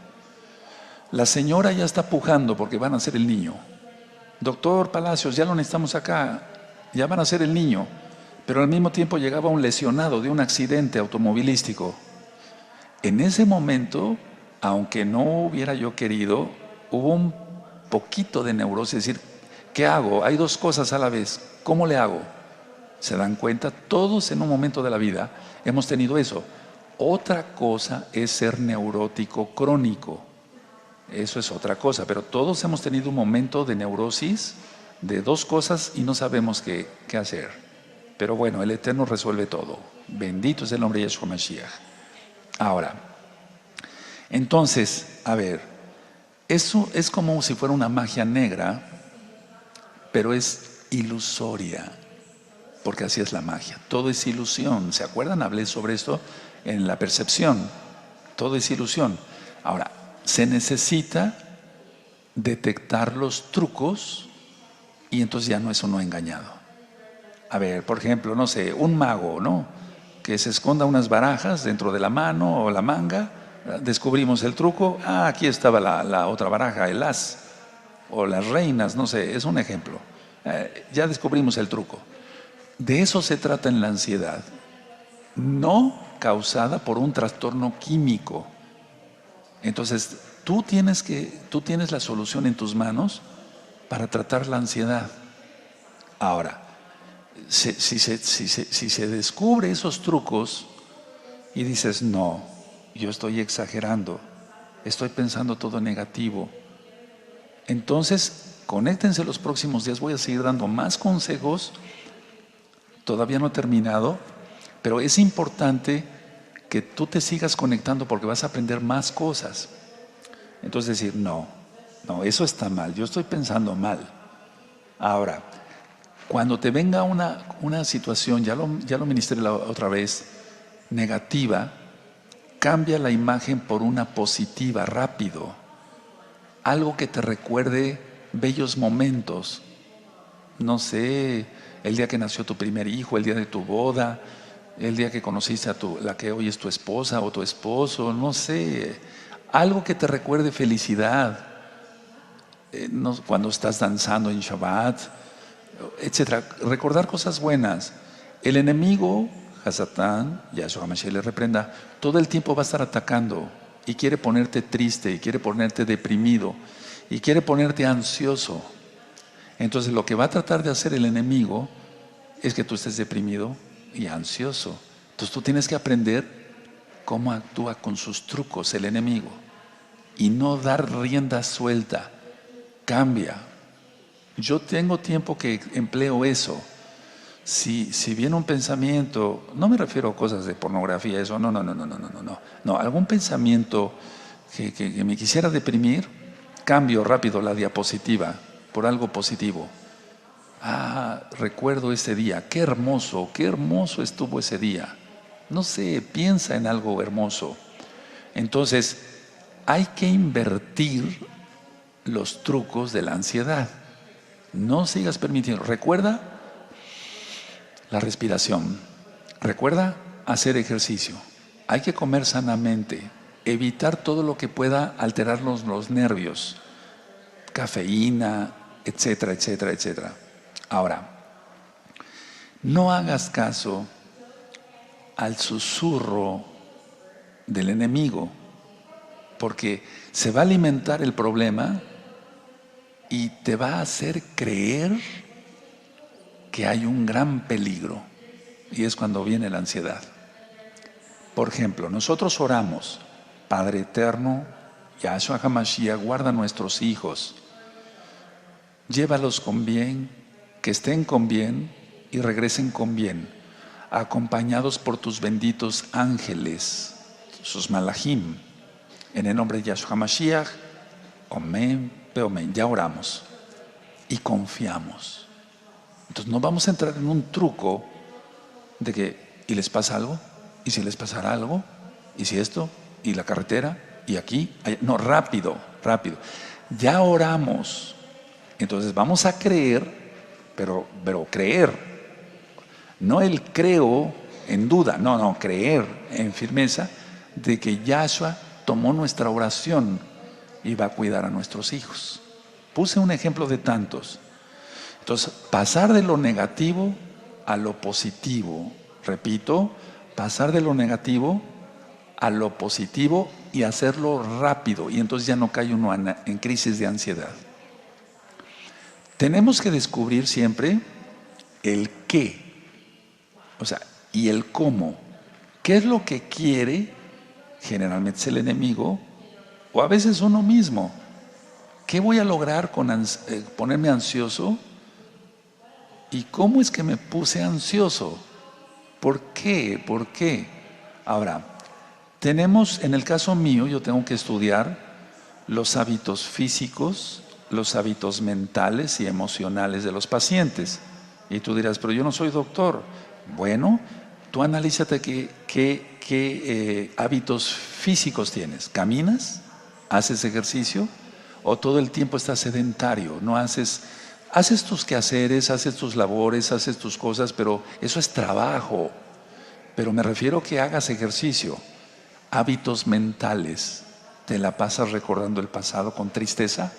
La señora ya está pujando porque van a hacer el niño. Doctor Palacios, ya lo necesitamos acá, ya van a hacer el niño. Pero al mismo tiempo llegaba un lesionado de un accidente automovilístico. En ese momento, aunque no hubiera yo querido, hubo un poquito de neurosis, es decir, ¿qué hago? Hay dos cosas a la vez, ¿cómo le hago? ¿Se dan cuenta? Todos en un momento de la vida hemos tenido eso. Otra cosa es ser neurótico crónico, eso es otra cosa, pero todos hemos tenido un momento de neurosis de dos cosas y no sabemos qué hacer. Pero bueno, el Eterno resuelve todo. Bendito es el nombre de Yeshua Mashiach. Ahora, entonces, a ver, eso es como si fuera una magia negra, pero es ilusoria, porque así es la magia. Todo es ilusión. ¿Se acuerdan? Hablé sobre esto en la percepción. Todo es ilusión. Ahora, se necesita detectar los trucos y entonces ya no es uno engañado. A ver, por ejemplo, no sé, un mago, ¿no? Que se esconda unas barajas dentro de la mano o la manga. Descubrimos el truco. Ah, aquí estaba la otra baraja, el as. O las reinas, no sé, es un ejemplo. Ya descubrimos el truco. De eso se trata en la ansiedad. No causada por un trastorno químico. Entonces, tú tienes la solución en tus manos para tratar la ansiedad. Ahora, si se descubre esos trucos y dices, no, yo estoy exagerando, estoy pensando todo negativo, entonces conéctense los próximos días, voy a seguir dando más consejos, todavía no he terminado, pero es importante que tú te sigas conectando porque vas a aprender más cosas. Entonces decir, no, eso está mal, yo estoy pensando mal. Ahora, cuando te venga una situación, ya lo ministré la otra vez, negativa, cambia la imagen por una positiva, rápido. Algo que te recuerde bellos momentos. No sé, el día que nació tu primer hijo, el día de tu boda, el día que conociste a la que hoy es tu esposa o tu esposo, no sé. Algo que te recuerde felicidad. Cuando estás danzando en Shabbat, etcétera, recordar cosas buenas. El enemigo, Hasatán, Yahshua HaMashiach le reprenda, todo el tiempo va a estar atacando y quiere ponerte triste, y quiere ponerte deprimido, y quiere ponerte ansioso. Entonces lo que va a tratar de hacer el enemigo es que tú estés deprimido y ansioso. Entonces tú tienes que aprender cómo actúa con sus trucos el enemigo y no dar rienda suelta. Cambia. Yo tengo tiempo que empleo eso. Si viene un pensamiento, no me refiero a cosas de pornografía, eso, no, algún pensamiento que me quisiera deprimir, cambio rápido la diapositiva por algo positivo. Recuerdo ese día, qué hermoso estuvo ese día. No sé, piensa en algo hermoso. Entonces, hay que invertir los trucos de la ansiedad. No sigas permitiendo. Recuerda la respiración. Recuerda hacer ejercicio. Hay que comer sanamente. Evitar todo lo que pueda alterarnos los nervios. Cafeína, etcétera, etcétera, etcétera. Ahora, no hagas caso al susurro del enemigo, porque se va a alimentar el problema y te va a hacer creer que hay un gran peligro, y es cuando viene la ansiedad. Por ejemplo, nosotros oramos: Padre eterno, Yahshua HaMashiach, guarda a nuestros hijos, llévalos con bien, que estén con bien y regresen con bien, acompañados por tus benditos ángeles, sus malachim, en el nombre de Yahshua HaMashiach. Amén, amén. Ya oramos y confiamos. Entonces no vamos a entrar en un truco de que, ¿y les pasa algo? ¿Y si les pasara algo? ¿Y si esto? ¿Y la carretera? ¿Y aquí? Allá. No, rápido. Ya oramos. Entonces vamos a creer, pero creer. No el creo en duda, no, creer en firmeza de que Yahshua tomó nuestra oración y va a cuidar a nuestros hijos. Puse un ejemplo de tantos. Entonces, pasar de lo negativo a lo positivo. Repito, pasar de lo negativo a lo positivo y hacerlo rápido. Y entonces ya no cae uno en crisis de ansiedad. Tenemos que descubrir siempre el qué, y el cómo. ¿Qué es lo que quiere? Generalmente es el enemigo, o a veces uno mismo. ¿Qué voy a lograr con ponerme ansioso? ¿Y cómo es que me puse ansioso? ¿Por qué? Ahora, tenemos, en el caso mío, yo tengo que estudiar los hábitos físicos, los hábitos mentales y emocionales de los pacientes. Y tú dirás, pero yo no soy doctor. Bueno, tú analízate qué hábitos físicos tienes. ¿Caminas? ¿Haces ejercicio? ¿O todo el tiempo estás sedentario? No haces tus quehaceres, haces tus labores, haces tus cosas, pero eso es trabajo. Pero me refiero que hagas ejercicio. Hábitos mentales. ¿Te la pasas recordando el pasado con tristeza?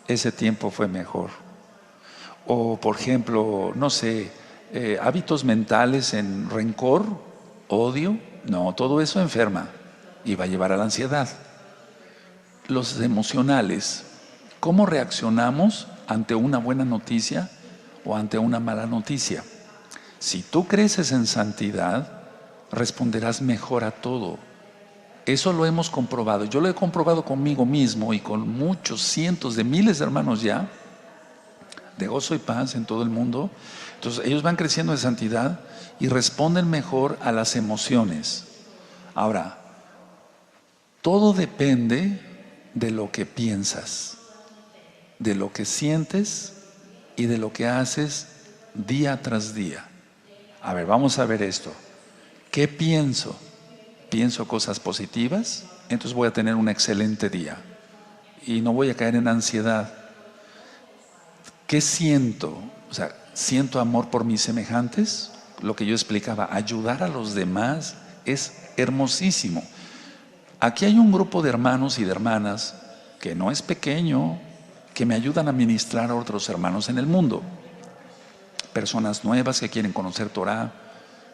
Ese tiempo fue mejor. O por ejemplo, no sé, hábitos mentales en rencor, odio. No, todo eso enferma y va a llevar a la ansiedad. Los emocionales, ¿cómo reaccionamos ante una buena noticia o ante una mala noticia? Si tú creces en santidad, responderás mejor a todo. Eso lo hemos comprobado. Yo lo he comprobado conmigo mismo y con muchos cientos de miles de hermanos ya, de gozo y paz en todo el mundo. Entonces ellos van creciendo en santidad y responden mejor a las emociones. Ahora, todo depende de lo que piensas, de lo que sientes y de lo que haces día tras día. A ver, vamos a ver esto. ¿Qué pienso? ¿Pienso cosas positivas? Entonces voy a tener un excelente día y no voy a caer en ansiedad. ¿Qué siento? ¿Siento amor por mis semejantes? Lo que yo explicaba, ayudar a los demás es hermosísimo. Aquí hay un grupo de hermanos y de hermanas que no es pequeño, que me ayudan a ministrar a otros hermanos en el mundo. Personas nuevas que quieren conocer Torah,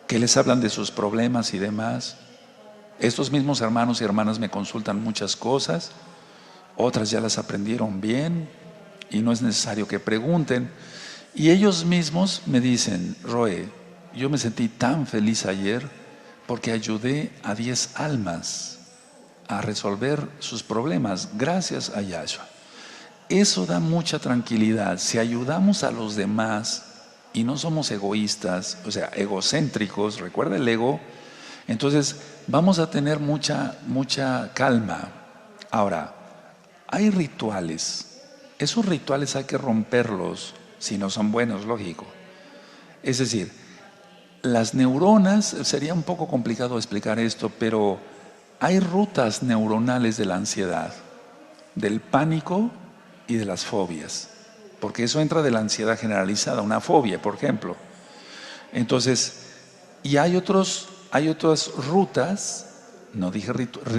que les hablan de sus problemas y demás. Estos mismos hermanos y hermanas me consultan muchas cosas, otras ya las aprendieron bien y no es necesario que pregunten. Y ellos mismos me dicen, Roe, yo me sentí tan feliz ayer porque ayudé a 10 almas a resolver sus problemas gracias a Yahshua. Eso da mucha tranquilidad. Si ayudamos a los demás y no somos egoístas, egocéntricos, recuerda el ego, entonces vamos a tener mucha calma. Ahora, hay rituales Esos rituales hay que romperlos si no son buenos, lógico. Es decir, las neuronas, sería un poco complicado explicar esto, pero hay rutas neuronales de la ansiedad, del pánico y de las fobias, porque eso entra de la ansiedad generalizada, una fobia, por ejemplo. Entonces, y hay otras rutas, no dije,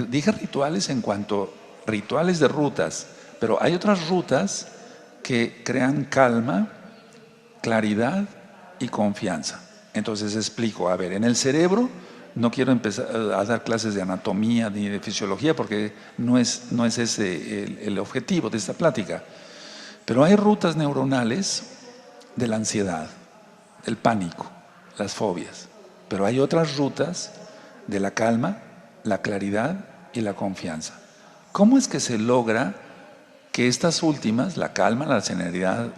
dije rituales en cuanto rituales de rutas, pero hay otras rutas que crean calma, claridad y confianza. Entonces explico, a ver, en el cerebro no quiero empezar a dar clases de anatomía ni de fisiología porque no es ese el objetivo de esta plática, pero hay rutas neuronales de la ansiedad, del pánico, las fobias, pero hay otras rutas de la calma, la claridad y la confianza. ¿Cómo es que se logra que estas últimas, la calma, la serenidad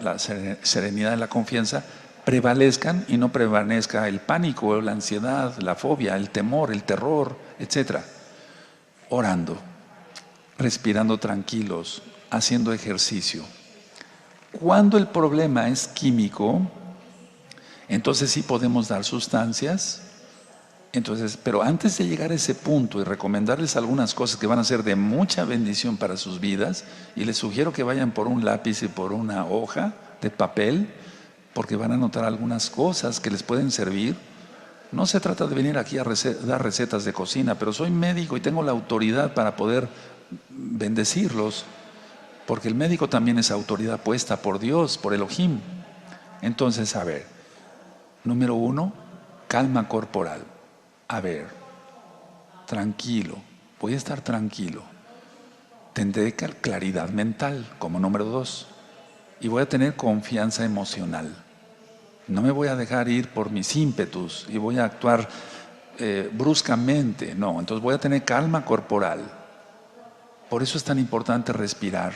y la confianza, prevalezcan y no prevalezca el pánico, la ansiedad, la fobia, el temor, el terror, etcétera? Orando, respirando tranquilos, haciendo ejercicio. Cuando el problema es químico, entonces sí podemos dar sustancias. Entonces, pero antes de llegar a ese punto y recomendarles algunas cosas que van a ser de mucha bendición para sus vidas, y les sugiero que vayan por un lápiz y por una hoja de papel, porque van a notar algunas cosas que les pueden servir. No se trata de venir aquí a dar recetas de cocina, pero soy médico y tengo la autoridad para poder bendecirlos, porque el médico también es autoridad puesta por Dios, por Elohim. Entonces, a ver, número 1, calma corporal. A ver, tranquilo, voy a estar tranquilo. Tendré claridad mental como número 2 y voy a tener confianza emocional. No me voy a dejar ir por mis ímpetus y voy a actuar bruscamente, no, entonces voy a tener calma corporal. Por eso es tan importante respirar.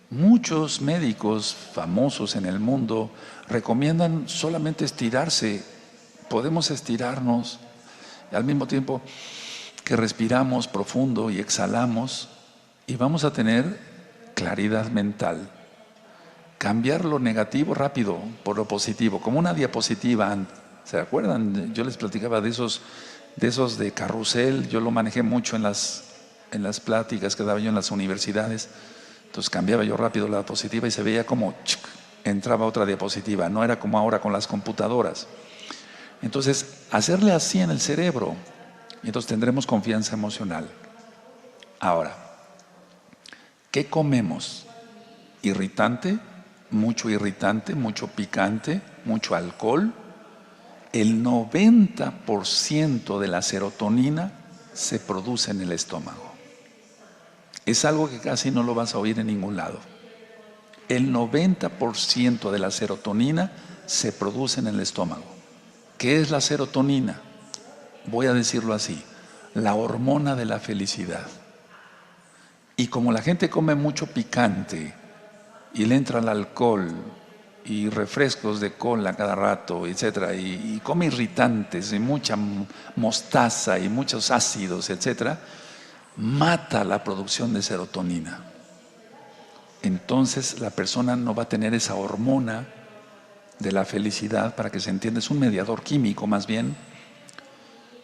Muchos médicos famosos en el mundo recomiendan solamente estirarse. Podemos estirarnos al mismo tiempo que respiramos profundo y exhalamos y vamos a tener claridad mental. Cambiar lo negativo rápido por lo positivo, como una diapositiva. ¿Se acuerdan? Yo les platicaba de esos de carrusel. Yo lo manejé mucho en las pláticas que daba yo en las universidades. Entonces cambiaba yo rápido la diapositiva y se veía como entraba otra diapositiva. No era como ahora con las computadoras. Entonces, hacerle así en el cerebro, y entonces tendremos confianza emocional. Ahora, ¿qué comemos? Irritante, mucho picante, mucho alcohol. El 90% de la serotonina se produce en el estómago. Es algo que casi no lo vas a oír en ningún lado. El 90% de la serotonina se produce en el estómago. ¿Qué es la serotonina? Voy a decirlo así, la hormona de la felicidad. Y como la gente come mucho picante y le entra el alcohol y refrescos de cola cada rato, etcétera, y come irritantes y mucha mostaza y muchos ácidos, etcétera, mata la producción de serotonina. Entonces la persona no va a tener esa hormona de la felicidad, para que se entienda, es un mediador químico más bien,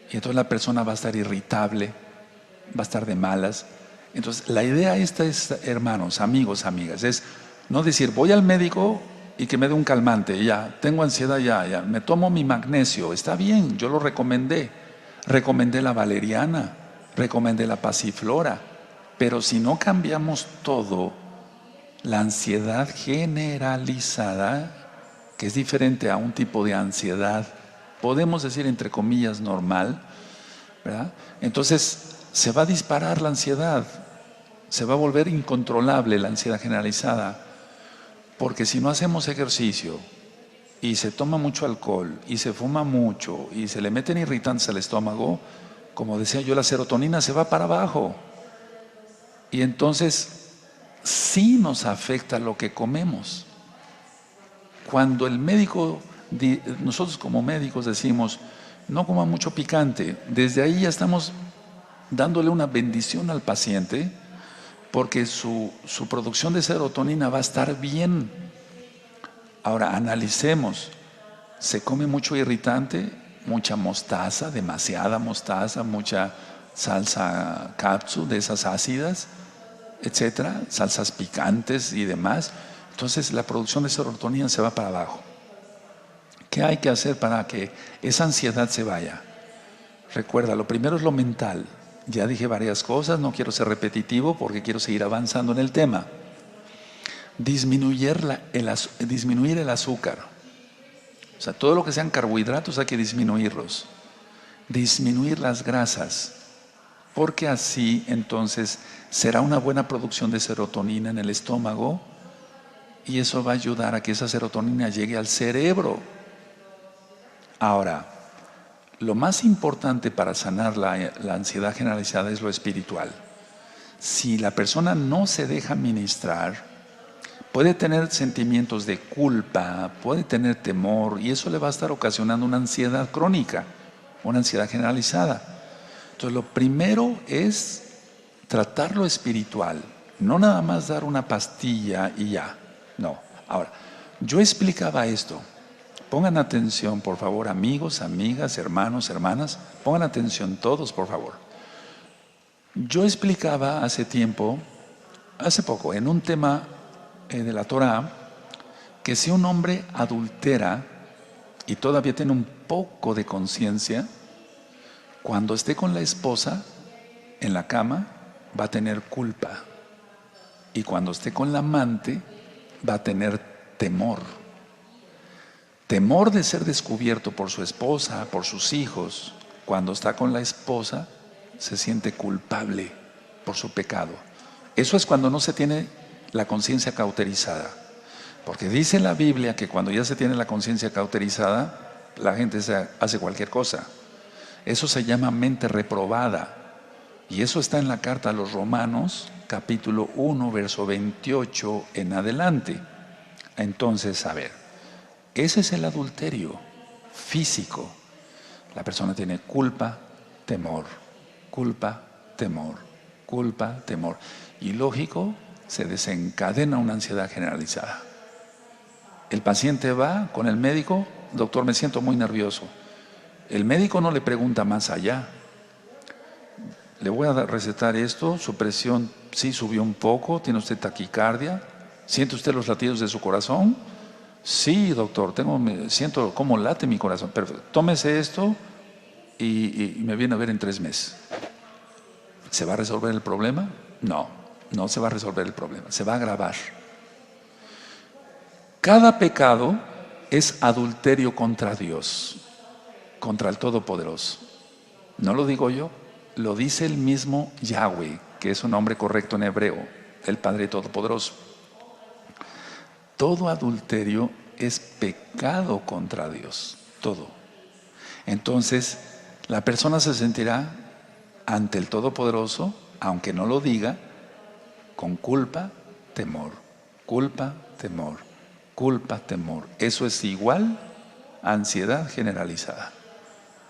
y entonces la persona va a estar irritable, va a estar de malas. Entonces la idea esta es, hermanos, amigos, amigas, es no decir voy al médico y que me dé un calmante, ya, tengo ansiedad, ya, me tomo mi magnesio, está bien, yo lo recomendé la valeriana, recomendé la pasiflora, pero si no cambiamos todo, la ansiedad generalizada, que es diferente a un tipo de ansiedad, podemos decir entre comillas normal, ¿verdad? Entonces se va a disparar la ansiedad, se va a volver incontrolable la ansiedad generalizada, porque si no hacemos ejercicio y se toma mucho alcohol y se fuma mucho y se le meten irritantes al estómago, como decía yo, la serotonina se va para abajo y entonces sí nos afecta lo que comemos. Cuando el médico, nosotros como médicos decimos, no coma mucho picante, desde ahí ya estamos dándole una bendición al paciente, porque su producción de serotonina va a estar bien. Ahora, analicemos. Se come mucho irritante, mucha mostaza, demasiada mostaza, mucha salsa capsu de esas ácidas, etcétera, salsas picantes y demás. Entonces la producción de serotonina se va para abajo. ¿Qué hay que hacer para que esa ansiedad se vaya? Recuerda, lo primero es lo mental. Ya dije varias cosas, no quiero ser repetitivo porque quiero seguir avanzando en el tema. Disminuir el azúcar. O sea, todo lo que sean carbohidratos hay que disminuirlos. Disminuir las grasas, porque así entonces será una buena producción de serotonina en el estómago y eso va a ayudar a que esa serotonina llegue al cerebro. Ahora, lo más importante para sanar la ansiedad generalizada es lo espiritual. Si la persona no se deja ministrar, puede tener sentimientos de culpa, puede tener temor y eso le va a estar ocasionando una ansiedad crónica, una ansiedad generalizada. Entonces lo primero es tratar lo espiritual, no nada más dar una pastilla y ya, no. Ahora, yo explicaba esto, pongan atención por favor amigos, amigas, hermanos, hermanas, pongan atención todos por favor. Yo explicaba hace poco, en un tema de la Torah, que si un hombre adultera y todavía tiene un poco de conciencia, cuando esté con la esposa en la cama va a tener culpa y cuando esté con la amante va a tener temor. Temor de ser descubierto por su esposa, por sus hijos. Cuando está con la esposa se siente culpable por su pecado. Eso es cuando no se tiene la conciencia cauterizada. Porque dice la Biblia que cuando ya se tiene la conciencia cauterizada, la gente hace cualquier cosa. Eso se llama mente reprobada. Y eso está en la carta a los Romanos, capítulo 1, verso 28 en adelante. Entonces, a ver, ese es el adulterio físico. La persona tiene culpa, temor, culpa, temor, culpa, temor. Y lógico, se desencadena una ansiedad generalizada. El paciente va con el médico, doctor, me siento muy nervioso. El médico no le pregunta más allá. Le voy a recetar esto, su presión sí subió un poco, tiene usted taquicardia, ¿siente usted los latidos de su corazón? Sí, doctor, siento cómo late mi corazón. Perfecto, tómese esto y me viene a ver en 3 meses. ¿Se va a resolver el problema? No, no se va a resolver el problema, se va a agravar. Cada pecado es adulterio contra Dios, contra el Todopoderoso. No lo digo yo, lo dice el mismo Yahweh, que es un nombre correcto en hebreo, el Padre Todopoderoso. Todo adulterio es pecado contra Dios, todo. Entonces, la persona se sentirá ante el Todopoderoso, aunque no lo diga, con culpa, temor, culpa, temor, culpa, temor. Eso es igual a ansiedad generalizada.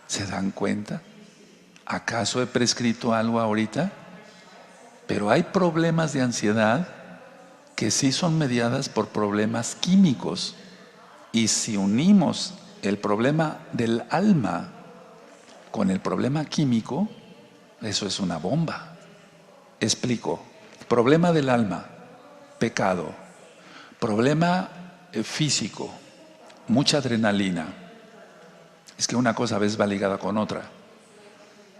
¿Se dan cuenta? ¿Acaso he prescrito algo ahorita? Pero hay problemas de ansiedad que sí son mediadas por problemas químicos. Y si unimos el problema del alma con el problema químico, eso es una bomba. Explico. Problema del alma, pecado. Problema físico, mucha adrenalina. Es que una cosa a veces va ligada con otra.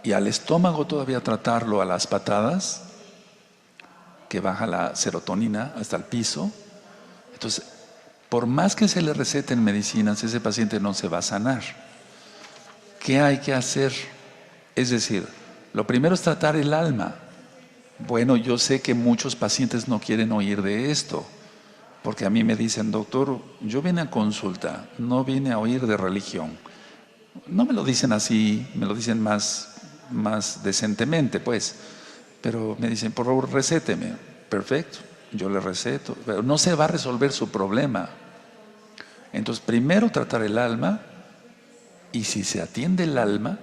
Y al estómago todavía tratarlo a las patadas, que baja la serotonina hasta el piso. Entonces, por más que se le receten medicinas, ese paciente no se va a sanar. ¿Qué hay que hacer? Es decir, lo primero es tratar el alma. Bueno, yo sé que muchos pacientes no quieren oír de esto, porque a mí me dicen, doctor, yo vine a consulta, no vine a oír de religión. No me lo dicen así, me lo dicen más decentemente, pues. Pero me dicen, por favor, recéteme. Perfecto, yo le receto, pero no se va a resolver su problema. Entonces, primero tratar el alma, y si se atiende el alma,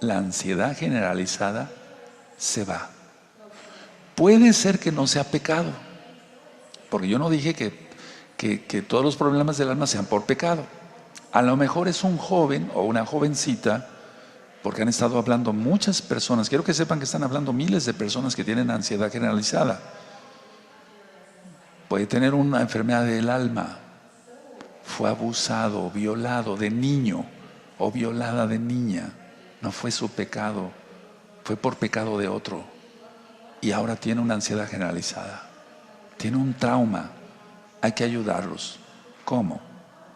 la ansiedad generalizada se va. Puede ser que no sea pecado, porque yo no dije que todos los problemas del alma sean por pecado. A lo mejor es un joven o una jovencita, porque han estado hablando muchas personas. Quiero que sepan que están hablando miles de personas que tienen ansiedad generalizada. Puede tener una enfermedad del alma. Fue abusado, violado de niño o violada de niña. No fue su pecado, fue por pecado de otro. Y ahora tiene una ansiedad generalizada. Tiene un trauma. Hay que ayudarlos. ¿Cómo?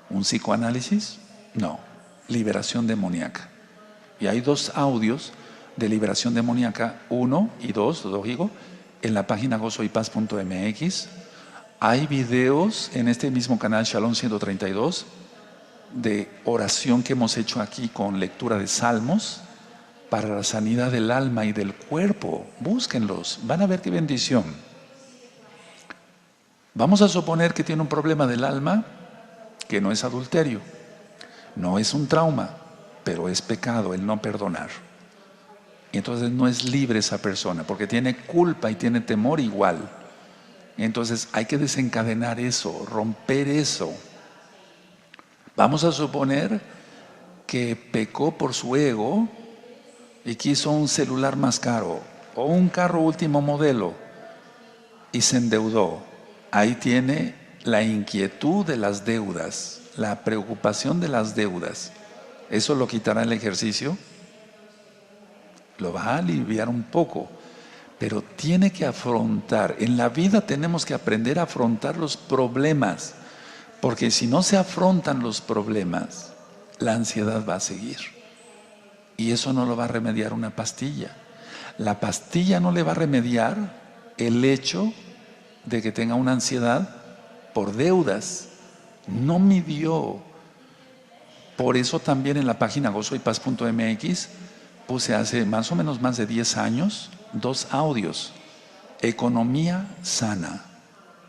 ¿Un psicoanálisis? No. Liberación demoníaca. Y hay 2 audios de liberación demoníaca, 1 y 2, lo digo, en la página gozoypaz.mx. Hay videos en este mismo canal Shalom 132 de oración que hemos hecho aquí con lectura de salmos para la sanidad del alma y del cuerpo. Búsquenlos, van a ver qué bendición. Vamos a suponer que tiene un problema del alma que no es adulterio, no es un trauma, pero es pecado el no perdonar. Y entonces no es libre esa persona porque tiene culpa y tiene temor igual. Entonces hay que desencadenar eso, romper eso. Vamos a suponer que pecó por su ego y quiso un celular más caro o un carro último modelo y se endeudó. Ahí tiene la inquietud de las deudas, la preocupación de las deudas. ¿Eso lo quitará el ejercicio? Lo va a aliviar un poco, pero tiene que afrontar. En la vida tenemos que aprender a afrontar los problemas, porque si no se afrontan los problemas, la ansiedad va a seguir. Y eso no lo va a remediar una pastilla. La pastilla no le va a remediar el hecho de que tenga una ansiedad por deudas. No midió. Por eso también en la página gozoypaz.mx puse hace más o menos más de 10 años 2 audios: economía sana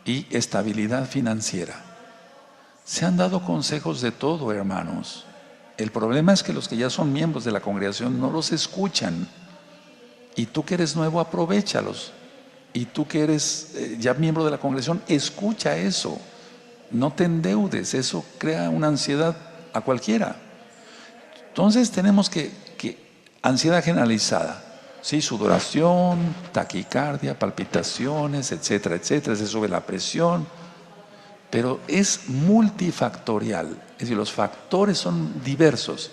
y estabilidad financiera. Se han dado consejos de todo, hermanos. El problema es que los que ya son miembros de la congregación no los escuchan. Y tú que eres nuevo, aprovéchalos. Y tú que eres ya miembro de la congregación, escucha eso. No te endeudes, eso crea una ansiedad a cualquiera. Entonces tenemos que ansiedad generalizada, ¿sí? Sudoración, taquicardia, palpitaciones, etcétera, etcétera, se sube la presión, pero es multifactorial, es decir, los factores son diversos.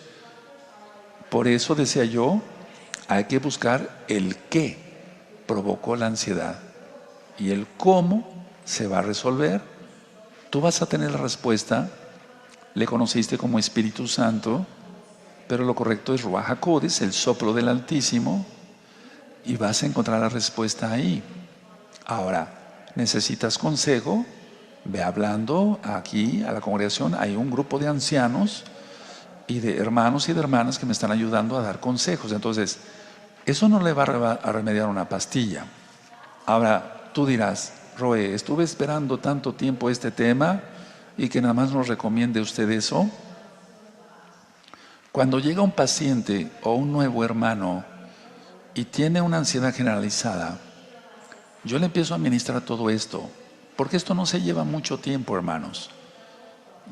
Por eso decía yo, hay que buscar el qué provocó la ansiedad y el cómo se va a resolver. Tú vas a tener la respuesta, le conociste como Espíritu Santo, pero lo correcto es Ruach HaKodesh, el soplo del Altísimo, y vas a encontrar la respuesta ahí. Ahora, necesitas consejo, ve hablando aquí a la congregación, hay un grupo de ancianos y de hermanos y de hermanas que me están ayudando a dar consejos. Entonces, eso no le va a remediar una pastilla. Ahora, tú dirás, Roe, estuve esperando tanto tiempo este tema y que nada más nos recomiende usted eso. Cuando llega un paciente o un nuevo hermano y tiene una ansiedad generalizada, yo le empiezo a administrar todo esto, porque esto no se lleva mucho tiempo, hermanos.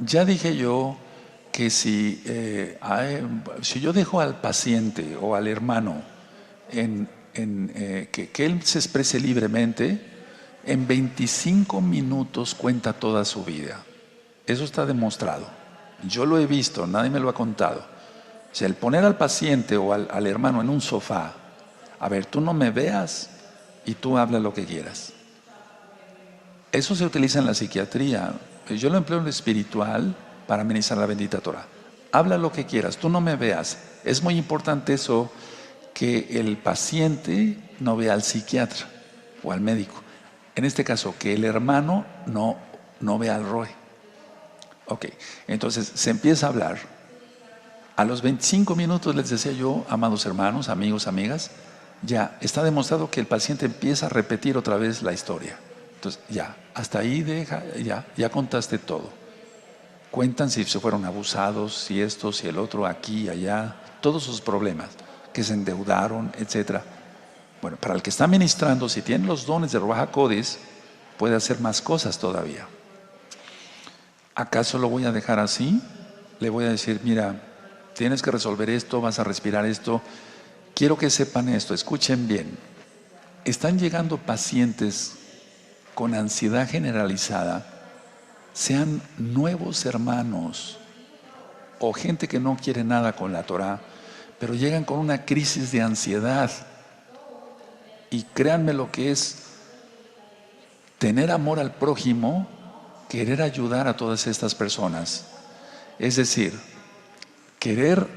Ya dije yo que si yo dejo al paciente o al hermano que él se exprese libremente, en 25 minutos cuenta toda su vida. Eso está demostrado. Yo lo he visto, nadie me lo ha contado. O sea, el poner al paciente o al hermano en un sofá, a ver, tú no me veas y tú habla lo que quieras. Eso se utiliza en la psiquiatría. Yo lo empleo en lo espiritual para ministrar la bendita Torah. Habla lo que quieras, tú no me veas. Es muy importante eso, que el paciente no vea al psiquiatra o al médico. En este caso, que el hermano no vea al Roe. Ok, entonces se empieza a hablar. A los 25 minutos les decía yo, amados hermanos, amigos, amigas, ya está demostrado que el paciente empieza a repetir otra vez la historia. Entonces ya, hasta ahí ya contaste todo. Cuentan si se fueron abusados, si esto, si el otro, aquí, allá, todos sus problemas, que se endeudaron, etcétera. Bueno, para el que está ministrando, si tiene los dones de Ruach HaKodesh, puede hacer más cosas todavía. ¿Acaso lo voy a dejar así? Le voy a decir, mira, tienes que resolver esto, vas a respirar esto. Quiero que sepan esto, escuchen bien. Están llegando pacientes con ansiedad generalizada, sean nuevos hermanos o gente que no quiere nada con la Torah, pero llegan con una crisis de ansiedad. Y créanme lo que es tener amor al prójimo, querer ayudar a todas estas personas. Es decir, querer,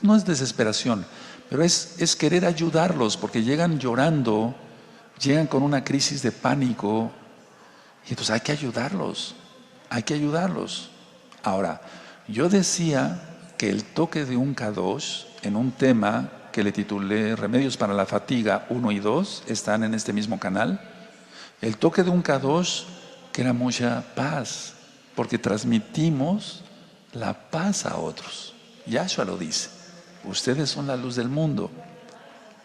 no es desesperación, pero es querer ayudarlos, porque llegan llorando, llegan con una crisis de pánico, y entonces hay que ayudarlos, hay que ayudarlos. Ahora, yo decía que el toque de un Kadosh, en un tema que le titulé Remedios para la Fatiga 1 y 2, están en este mismo canal. El toque de un Kadosh, que era mucha paz, porque transmitimos la paz a otros. Yahshua lo dice, ustedes son la luz del mundo,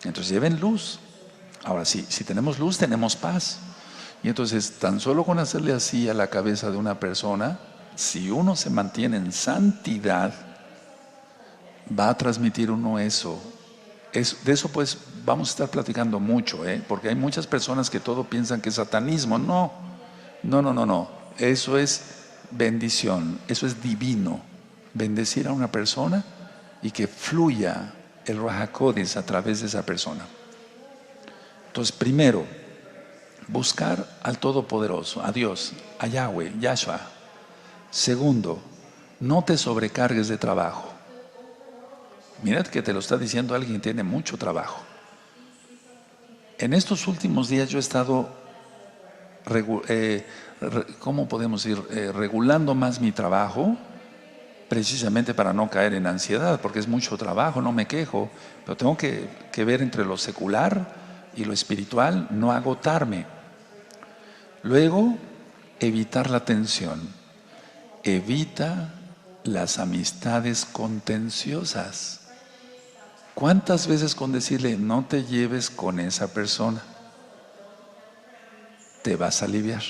entonces lleven luz. Ahora sí, si tenemos luz, tenemos paz. Y entonces, tan solo con hacerle así a la cabeza de una persona, si uno se mantiene en santidad, va a transmitir uno eso. De eso pues vamos a estar platicando mucho, porque hay muchas personas que todo piensan que es satanismo. No. Eso es bendición, eso es divino. Bendecir a una persona y que fluya el Ruach HaKodesh a través de esa persona. Entonces, primero, buscar al Todopoderoso, a Dios, a Yahweh, Yahshua. Segundo, no te sobrecargues de trabajo. Mirad que te lo está diciendo alguien que tiene mucho trabajo. En estos últimos días yo he estado, ¿cómo podemos decir? Regulando más mi trabajo, precisamente para no caer en ansiedad, porque es mucho trabajo, no me quejo, pero tengo que ver entre lo secular y lo espiritual, no agotarme. Luego, evitar la tensión. Evita las amistades contenciosas. ¿Cuántas veces con decirle no te lleves con esa persona te vas a aliviar?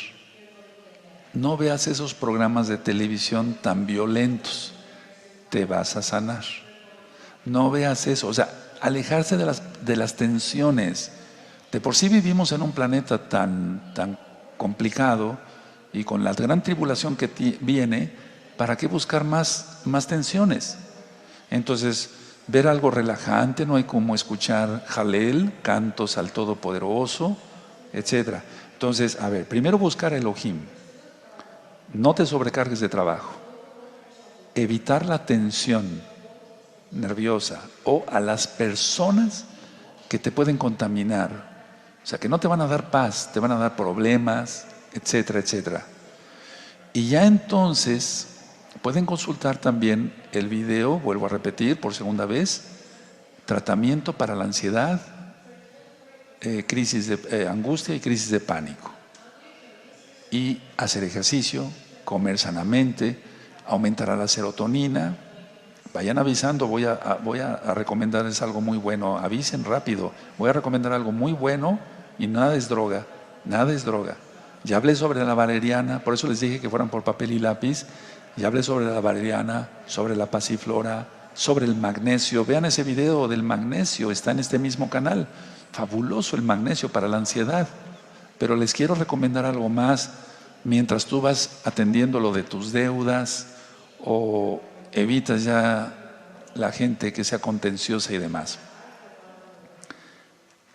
No veas esos programas de televisión tan violentos, te vas a sanar. No veas eso, o sea, alejarse de las tensiones. De por sí vivimos en un planeta tan complicado y con la gran tribulación que viene, ¿para qué buscar más tensiones? Entonces, ver algo relajante, no hay como escuchar Jalel, cantos al Todopoderoso, etc. Entonces, a ver, primero buscar a Elohim, no te sobrecargues de trabajo, evitar la tensión nerviosa o a las personas que te pueden contaminar, o sea, que no te van a dar paz, te van a dar problemas, etcétera, etcétera. Y ya entonces pueden consultar también el video, vuelvo a repetir por segunda vez, tratamiento para la ansiedad, crisis de angustia y crisis de pánico. Y hacer ejercicio, comer sanamente, aumentará la serotonina. Vayan avisando, voy a recomendarles algo muy bueno, avisen rápido, voy a recomendar algo muy bueno y nada es droga, nada es droga. Ya hablé sobre la valeriana, por eso les dije que fueran por papel y lápiz. Ya hablé sobre la valeriana, sobre la pasiflora, sobre el magnesio. Vean ese video del magnesio, está en este mismo canal. Fabuloso el magnesio para la ansiedad. Pero les quiero recomendar algo más mientras tú vas atendiendo lo de tus deudas o evitas ya la gente que sea contenciosa y demás.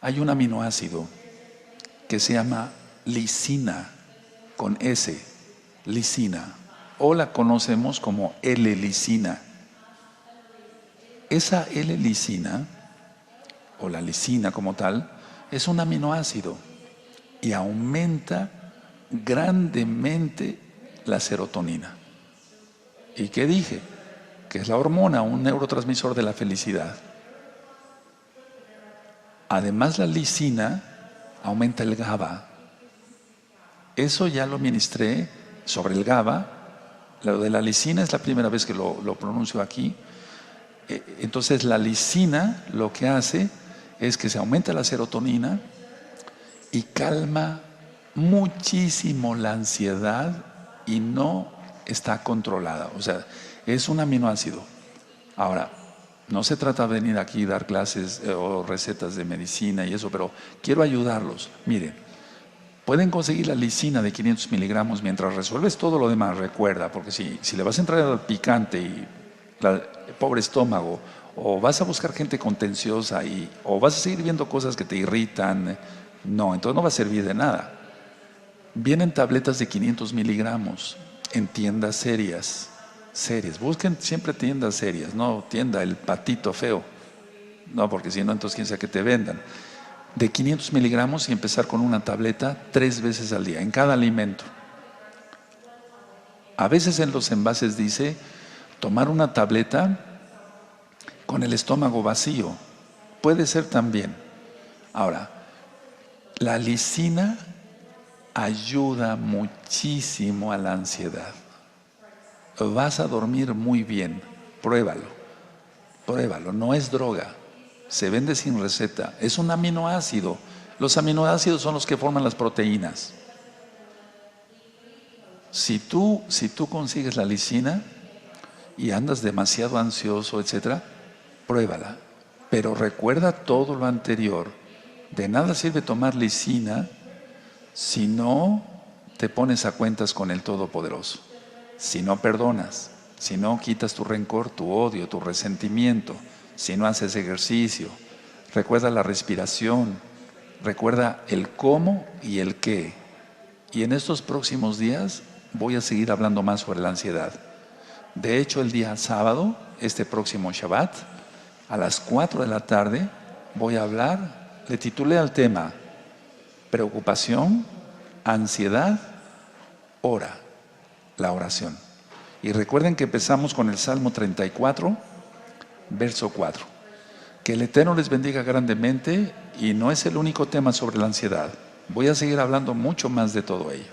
Hay un aminoácido que se llama lisina, con S, lisina, o la conocemos como L-lisina. Esa L-lisina, o la lisina como tal, es un aminoácido y aumenta grandemente la serotonina. ¿Y qué dije? Que es la hormona, un neurotransmisor de la felicidad. Además, la lisina aumenta el GABA. Eso ya lo ministré sobre el GABA. Lo de la lisina es la primera vez que lo pronuncio aquí. Entonces, la lisina lo que hace es que se aumenta la serotonina y calma muchísimo la ansiedad y no está controlada. O sea, es un aminoácido. Ahora, no se trata de venir aquí y dar clases o recetas de medicina y eso, pero quiero ayudarlos. Miren, pueden conseguir la lisina de 500 miligramos mientras resuelves todo lo demás, recuerda, porque si le vas a entrar al picante y el pobre estómago, o vas a buscar gente contenciosa o vas a seguir viendo cosas que te irritan, no, entonces no va a servir de nada. Vienen tabletas de 500 miligramos en tiendas serias. Busquen siempre tiendas serias, no tienda el patito feo. No, porque si no, entonces quién sabe que te vendan. De 500 miligramos y empezar con una tableta 3 veces al día, en cada alimento. A veces en los envases dice tomar una tableta con el estómago vacío. Puede ser también. Ahora, la lisina ayuda muchísimo a la ansiedad. Vas a dormir muy bien, pruébalo, no es droga, se vende sin receta, es un aminoácido. Los aminoácidos son los que forman las proteínas. Si tú consigues la lisina y andas demasiado ansioso, etcétera, pruébala, pero recuerda todo lo anterior. De nada sirve tomar lisina si no te pones a cuentas con el Todopoderoso. Si no perdonas, si no quitas tu rencor, tu odio, tu resentimiento, si no haces ejercicio, recuerda la respiración, recuerda el cómo y el qué. Y en estos próximos días voy a seguir hablando más sobre la ansiedad. De hecho, el día sábado, este próximo Shabbat, a las 4 de la tarde, voy a hablar, le titulé al tema, preocupación, ansiedad, ora. La oración. Y recuerden que empezamos con el Salmo 34, verso 4. Que el Eterno les bendiga grandemente y no es el único tema sobre la ansiedad. Voy a seguir hablando mucho más de todo ello.